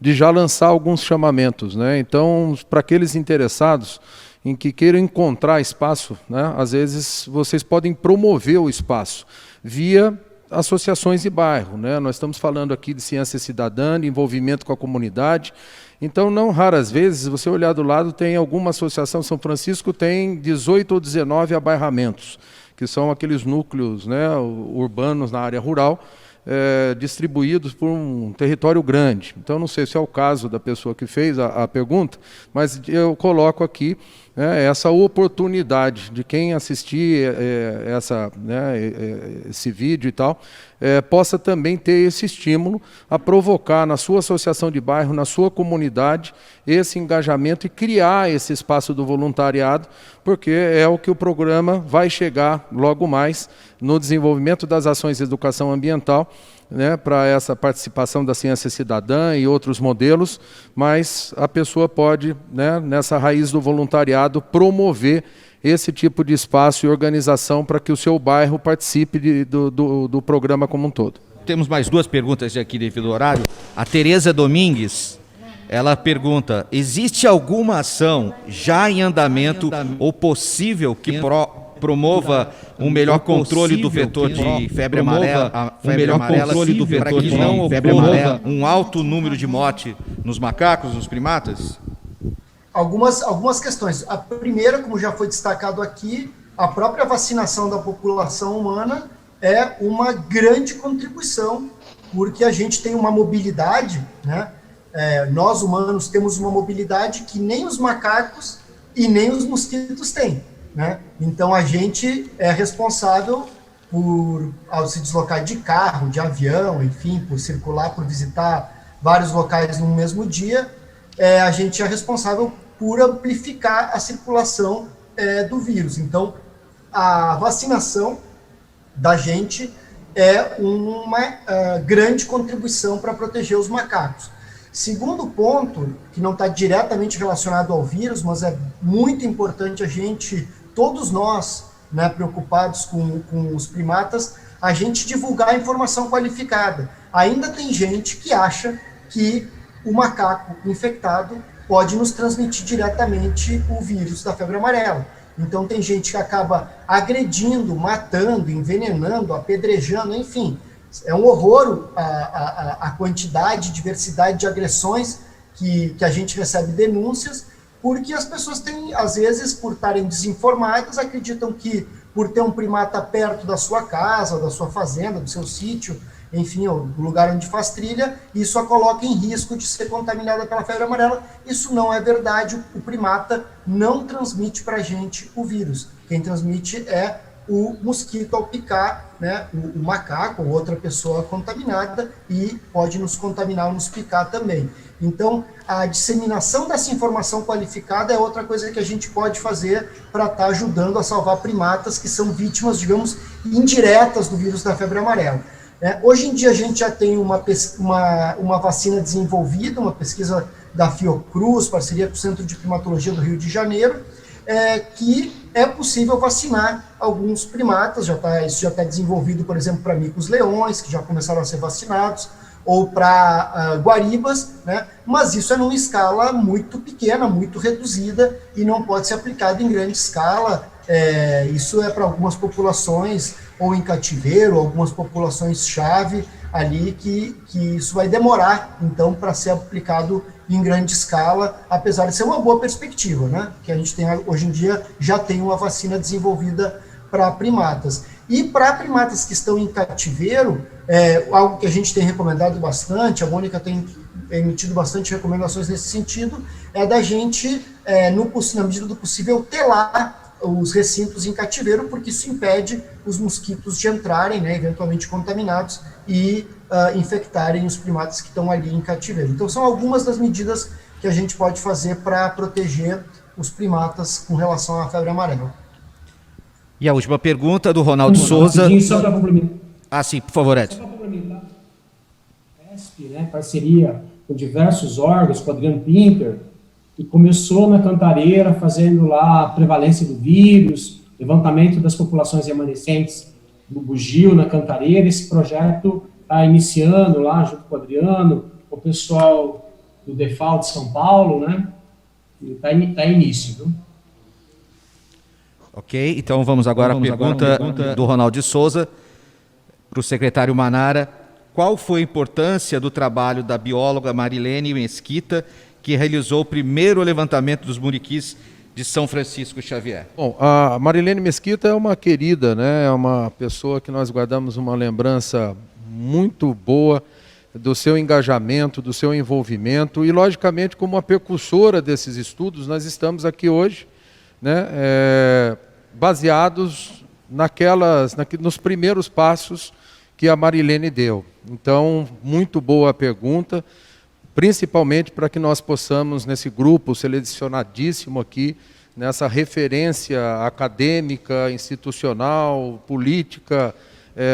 de já lançar alguns chamamentos, né? Então, para aqueles interessados em que queiram encontrar espaço, né, às vezes vocês podem promover o espaço via associações de bairro, né? Nós estamos falando aqui de ciência cidadã, de envolvimento com a comunidade. Então, não raras vezes, se você olhar do lado, tem alguma associação. São Francisco tem 18 ou 19 abairramentos, que são aqueles núcleos, né, urbanos na área rural, distribuídos por um território grande. Então, não sei se é o caso da pessoa que fez a pergunta, mas eu coloco aqui essa oportunidade de quem assistir esse vídeo e tal, possa também ter esse estímulo a provocar na sua associação de bairro, na sua comunidade, esse engajamento e criar esse espaço do voluntariado, porque é o que o programa vai chegar logo mais no desenvolvimento das ações de educação ambiental, né, para essa participação da ciência cidadã e outros modelos, mas a pessoa pode, né, nessa raiz do voluntariado, promover esse tipo de espaço e organização para que o seu bairro participe do programa como um todo. Temos mais duas perguntas aqui devido ao horário. A Tereza Domingues, ela pergunta: existe alguma ação já em andamento ou possível que promova um melhor controle do vetor de febre amarela, para que não ocorra um alto número de morte nos macacos, nos primatas? Algumas questões. A primeira, como já foi destacado aqui, a própria vacinação da população humana é uma grande contribuição, porque a gente tem uma mobilidade, né? Nós humanos temos uma mobilidade que nem os macacos e nem os mosquitos têm, né? Então a gente é responsável por, ao se deslocar de carro, de avião, enfim, por circular, por visitar vários locais no mesmo dia, a gente é responsável por amplificar a circulação do vírus. Então, a vacinação da gente é uma grande contribuição para proteger os macacos. Segundo ponto, que não está diretamente relacionado ao vírus, mas é muito importante a gente, todos nós, né, preocupados com os primatas, a gente divulgar a informação qualificada. Ainda tem gente que acha que o macaco infectado pode nos transmitir diretamente o vírus da febre amarela. Então tem gente que acaba agredindo, matando, envenenando, apedrejando, enfim. É um horror a quantidade, diversidade de agressões que a gente recebe denúncias, porque as pessoas têm, às vezes, por estarem desinformadas, acreditam que por ter um primata perto da sua casa, da sua fazenda, do seu sítio, enfim, o lugar onde faz trilha, isso a coloca em risco de ser contaminada pela febre amarela. Isso não é verdade, o primata não transmite para a gente o vírus. Quem transmite é o mosquito ao picar, né, o macaco ou outra pessoa contaminada, e pode nos contaminar ou nos picar também. Então, a disseminação dessa informação qualificada é outra coisa que a gente pode fazer para estar ajudando a salvar primatas que são vítimas, digamos, indiretas do vírus da febre amarela. Hoje em dia a gente já tem uma vacina desenvolvida, uma pesquisa da Fiocruz, parceria com o Centro de Primatologia do Rio de Janeiro, que é possível vacinar alguns primatas. Isso já está desenvolvido, por exemplo, para micos-leões, que já começaram a ser vacinados, ou para guaribas, né? Mas isso é numa escala muito pequena, muito reduzida, e não pode ser aplicado em grande escala. Isso é para algumas populações, ou em cativeiro, algumas populações-chave ali, que isso vai demorar, então, para ser aplicado em grande escala, apesar de ser uma boa perspectiva, né? Que a gente tem, hoje em dia, já tem uma vacina desenvolvida para primatas. E para primatas que estão em cativeiro, algo que a gente tem recomendado bastante, a Mônica tem emitido bastante recomendações nesse sentido, é da gente, na medida do possível, telar os recintos em cativeiro, porque isso impede os mosquitos de entrarem, né, eventualmente contaminados, e infectarem os primatas que estão ali em cativeiro. Então, são algumas das medidas que a gente pode fazer para proteger os primatas com relação à febre amarela. E a última pergunta do Ronaldo Souza. Só para complementar. Sim, por favor, Edson. Só para complementar. A ESP, né, parceria com diversos órgãos, com o Adriano Pinter, que começou na Cantareira fazendo lá a prevalência do vírus, levantamento das populações remanescentes do bugio na Cantareira. Esse projeto está iniciando lá, junto com o Adriano, o pessoal do DEFAL de São Paulo, né? Está em início, viu? Ok, então vamos agora à pergunta do Ronaldo Souza para o secretário Manara. Qual foi a importância do trabalho da bióloga Marilene Mesquita, que realizou o primeiro levantamento dos muriquis de São Francisco Xavier? Bom, a Marilene Mesquita é uma querida, né? É uma pessoa que nós guardamos uma lembrança muito boa do seu engajamento, do seu envolvimento, e logicamente como a precursora desses estudos, nós estamos aqui hoje, né, baseados nos primeiros passos que a Marilene deu. Então, muito boa a pergunta, principalmente para que nós possamos, nesse grupo selecionadíssimo aqui, nessa referência acadêmica, institucional, política,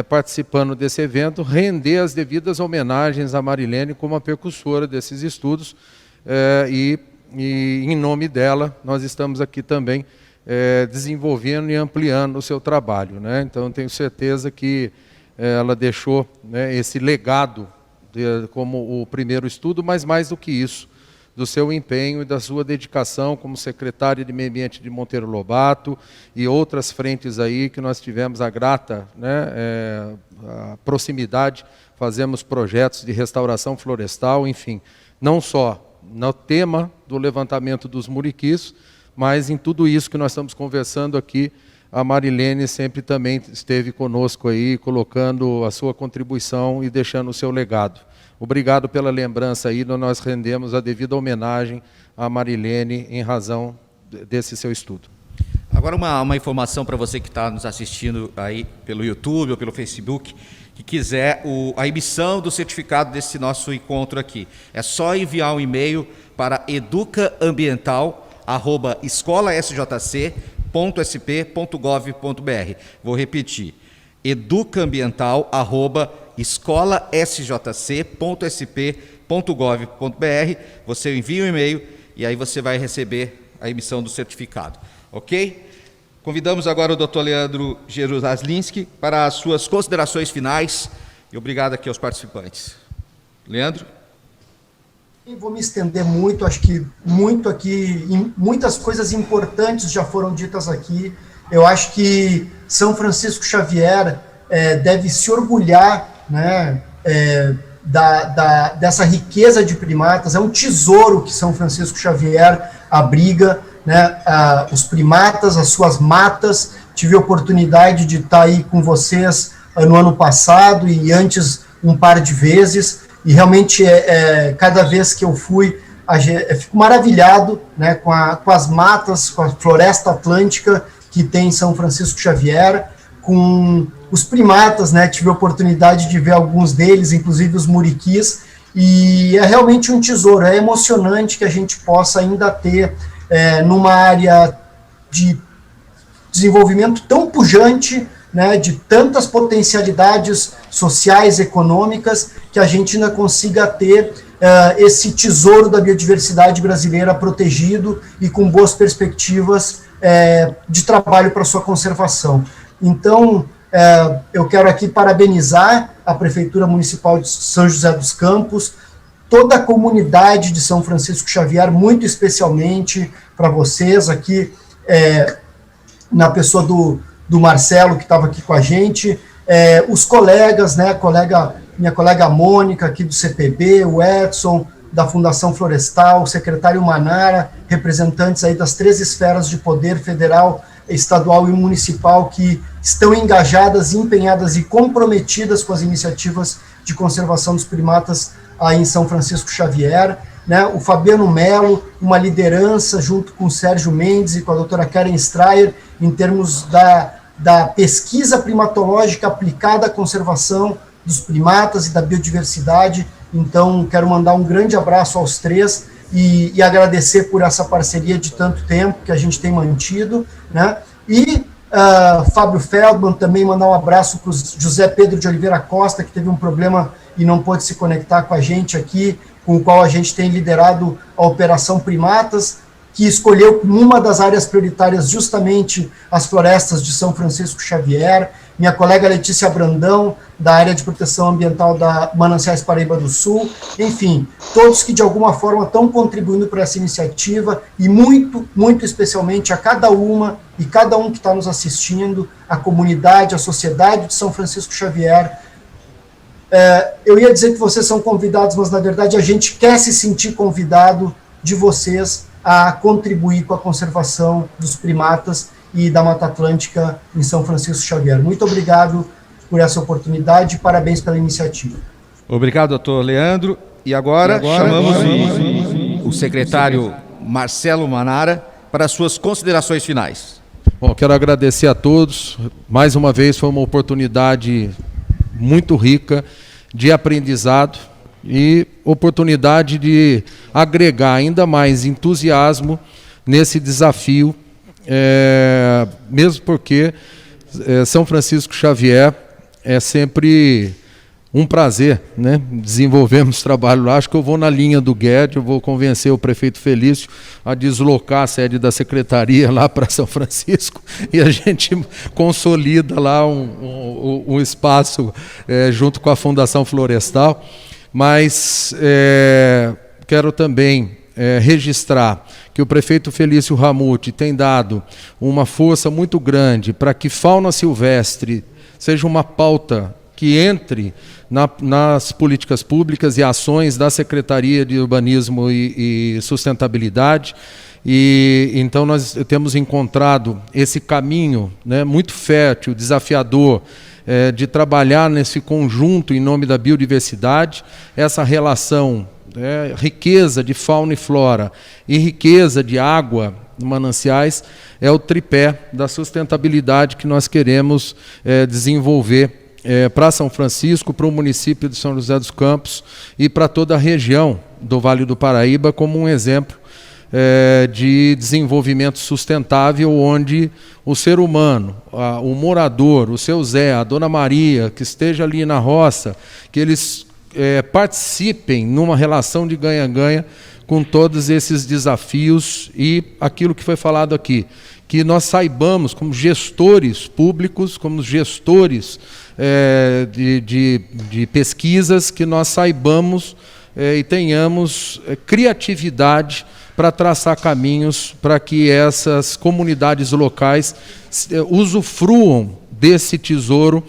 participando desse evento, render as devidas homenagens a Marilene como a precursora desses estudos, e em nome dela nós estamos aqui também desenvolvendo e ampliando o seu trabalho, né? Então, tenho certeza que ela deixou, né, esse legado como o primeiro estudo, mas mais do que isso, do seu empenho e da sua dedicação como secretária de Meio Ambiente de Monteiro Lobato e outras frentes aí que nós tivemos a grata, né, a proximidade, fazemos projetos de restauração florestal, enfim, não só no tema do levantamento dos muriquis, mas em tudo isso que nós estamos conversando aqui, a Marilene sempre também esteve conosco aí, colocando a sua contribuição e deixando o seu legado. Obrigado pela lembrança aí, nós rendemos a devida homenagem à Marilene em razão desse seu estudo. Agora uma informação para você que está nos assistindo aí pelo YouTube ou pelo Facebook, que quiser a emissão do certificado desse nosso encontro aqui. É só enviar um e-mail para educaambiental@escolasjc.sp.gov.br. Vou repetir, educaambiental@escolasjc.sp.gov.br. Você envia um e-mail e aí você vai receber a emissão do certificado, ok? Convidamos agora o Dr. Leandro Geruslinski para as suas considerações finais e obrigado aqui aos participantes. Leandro? Eu vou me estender muito, acho que muitas coisas importantes já foram ditas aqui. Eu acho que São Francisco Xavier deve se orgulhar, né, dessa riqueza de primatas. É um tesouro que São Francisco Xavier abriga, né, os primatas, as suas matas. Tive a oportunidade de estar aí com vocês no ano passado e antes um par de vezes, e realmente cada vez que eu fui, eu fico maravilhado, né, com as matas, com a floresta atlântica que tem em São Francisco Xavier, com os primatas, né, tive a oportunidade de ver alguns deles, inclusive os muriquis, e é realmente um tesouro, é emocionante que a gente possa ainda ter, numa área de desenvolvimento tão pujante, né, de tantas potencialidades sociais, econômicas, que a gente ainda consiga ter esse tesouro da biodiversidade brasileira protegido e com boas perspectivas de trabalho para sua conservação. Então, eu quero aqui parabenizar a Prefeitura Municipal de São José dos Campos, toda a comunidade de São Francisco Xavier, muito especialmente para vocês aqui, na pessoa do Marcelo, que estava aqui com a gente, os colegas, né, minha colega Mônica, aqui do CPB, o Edson, da Fundação Florestal, o secretário Manara, representantes aí das 3 esferas de poder federal, estadual e municipal, que estão engajadas, empenhadas e comprometidas com as iniciativas de conservação dos primatas aí em São Francisco Xavier, né? O Fabiano Melo, uma liderança junto com o Sérgio Mendes e com a doutora Karen Strayer, em termos da pesquisa primatológica aplicada à conservação dos primatas e da biodiversidade. Então, quero mandar um grande abraço aos 3 e agradecer por essa parceria de tanto tempo que a gente tem mantido, né? E Fábio Feldman, também mandar um abraço para o José Pedro de Oliveira Costa, que teve um problema e não pôde se conectar com a gente aqui, com o qual a gente tem liderado a Operação Primatas, que escolheu como uma das áreas prioritárias justamente as florestas de São Francisco Xavier, minha colega Letícia Brandão, da área de proteção ambiental da Mananciais Paraíba do Sul, enfim, todos que de alguma forma estão contribuindo para essa iniciativa, e muito, muito especialmente a cada uma e cada um que está nos assistindo, a comunidade, a sociedade de São Francisco Xavier. Eu ia dizer que vocês são convidados, mas na verdade a gente quer se sentir convidado de vocês a contribuir com a conservação dos primatas e da Mata Atlântica em São Francisco Xavier. Muito obrigado por essa oportunidade e parabéns pela iniciativa. Obrigado, doutor Leandro. E agora chamamos o secretário Marcelo Manara para as suas considerações finais. Bom, quero agradecer a todos. Mais uma vez foi uma oportunidade muito rica de aprendizado e oportunidade de agregar ainda mais entusiasmo nesse desafio, mesmo porque São Francisco Xavier é sempre um prazer, né? Desenvolvemos trabalho lá. Acho que eu vou na linha do Guedes, eu vou convencer o prefeito Felício a deslocar a sede da secretaria lá para São Francisco e a gente consolida lá um espaço junto com a Fundação Florestal. Mas quero também registrar que o prefeito Felício Ramute tem dado uma força muito grande para que fauna silvestre seja uma pauta que entre nas políticas públicas e ações da Secretaria de Urbanismo e Sustentabilidade. E então nós temos encontrado esse caminho, né, muito fértil, desafiador, de trabalhar nesse conjunto em nome da biodiversidade, essa relação, riqueza de fauna e flora e riqueza de água, mananciais, é o tripé da sustentabilidade que nós queremos desenvolver para São Francisco, para o município de São José dos Campos e para toda a região do Vale do Paraíba, como um exemplo de desenvolvimento sustentável, onde o ser humano, o morador, o seu Zé, a dona Maria, que esteja ali na roça, que eles participem numa relação de ganha-ganha com todos esses desafios e aquilo que foi falado aqui, que nós saibamos, como gestores públicos, como gestores de pesquisas, que nós saibamos e tenhamos criatividade para traçar caminhos para que essas comunidades locais usufruam desse tesouro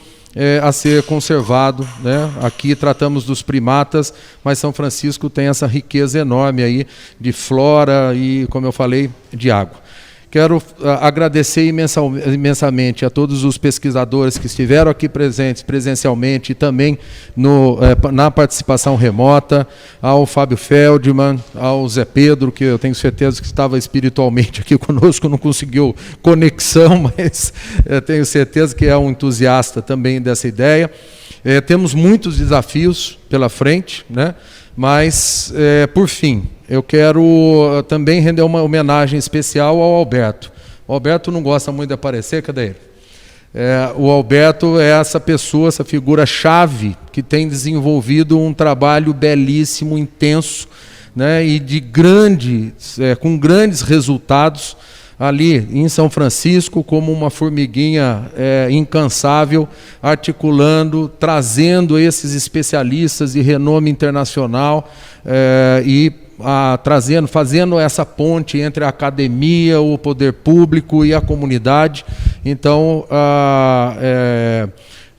a ser conservado, né? Aqui tratamos dos primatas, mas São Francisco tem essa riqueza enorme aí de flora e, como eu falei, de água. Quero agradecer imensamente a todos os pesquisadores que estiveram aqui presentes presencialmente e também na participação remota, ao Fábio Feldman, ao Zé Pedro, que eu tenho certeza que estava espiritualmente aqui conosco, não conseguiu conexão, mas tenho certeza que é um entusiasta também dessa ideia. Temos muitos desafios pela frente, né? Mas, por fim, eu quero também render uma homenagem especial ao Alberto. O Alberto não gosta muito de aparecer, cadê ele? O Alberto é essa pessoa, essa figura-chave que tem desenvolvido um trabalho belíssimo, intenso, né, e com grandes resultados ali em São Francisco, como uma formiguinha incansável, articulando, trazendo esses especialistas de renome internacional fazendo essa ponte entre a academia, o poder público e a comunidade. Então,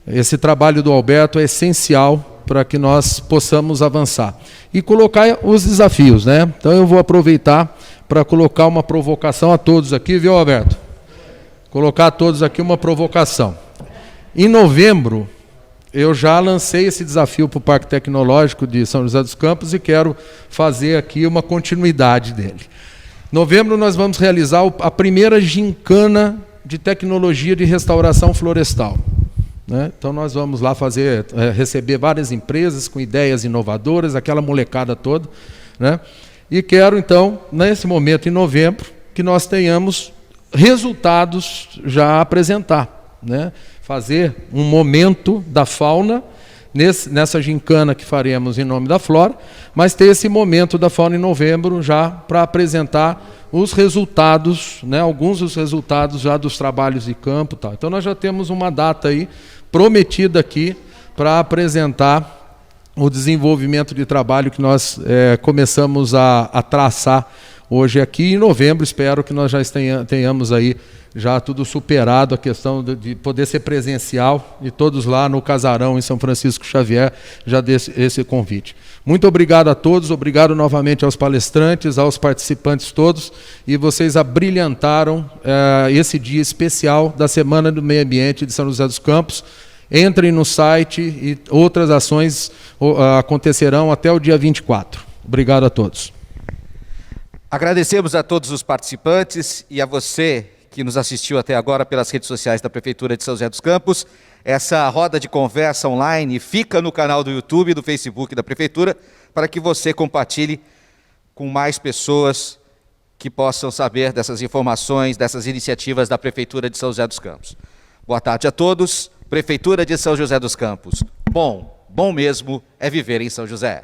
esse trabalho do Alberto é essencial para que nós possamos avançar. E colocar os desafios, né? Então eu vou aproveitar para colocar uma provocação a todos aqui, viu, Alberto? Colocar a todos aqui uma provocação. Em novembro, eu já lancei esse desafio para o Parque Tecnológico de São José dos Campos e quero fazer aqui uma continuidade dele. Em novembro nós vamos realizar a primeira gincana de tecnologia de restauração florestal. Né? Então nós vamos lá receber várias empresas com ideias inovadoras, aquela molecada toda, né? E quero então, nesse momento em novembro, que nós tenhamos resultados já a apresentar, né? Fazer um momento da fauna nessa gincana que faremos em nome da flora, mas ter esse momento da fauna em novembro já para apresentar os resultados, né? Alguns dos resultados já dos trabalhos de campo, tal. Então nós já temos uma data aí prometida aqui para apresentar o desenvolvimento de trabalho que nós começamos a traçar hoje aqui. Em novembro, espero que nós já tenhamos aí já tudo superado, a questão de poder ser presencial, e todos lá no Casarão, em São Francisco Xavier, já desse esse convite. Muito obrigado a todos, obrigado novamente aos palestrantes, aos participantes todos, e vocês abrilhantaram esse dia especial da Semana do Meio Ambiente de São José dos Campos. Entrem no site e outras ações acontecerão até o dia 24. Obrigado a todos. Agradecemos a todos os participantes e a você que nos assistiu até agora pelas redes sociais da Prefeitura de São José dos Campos. Essa roda de conversa online fica no canal do YouTube e do Facebook da Prefeitura para que você compartilhe com mais pessoas que possam saber dessas informações, dessas iniciativas da Prefeitura de São José dos Campos. Boa tarde a todos. Prefeitura de São José dos Campos. Bom mesmo é viver em São José.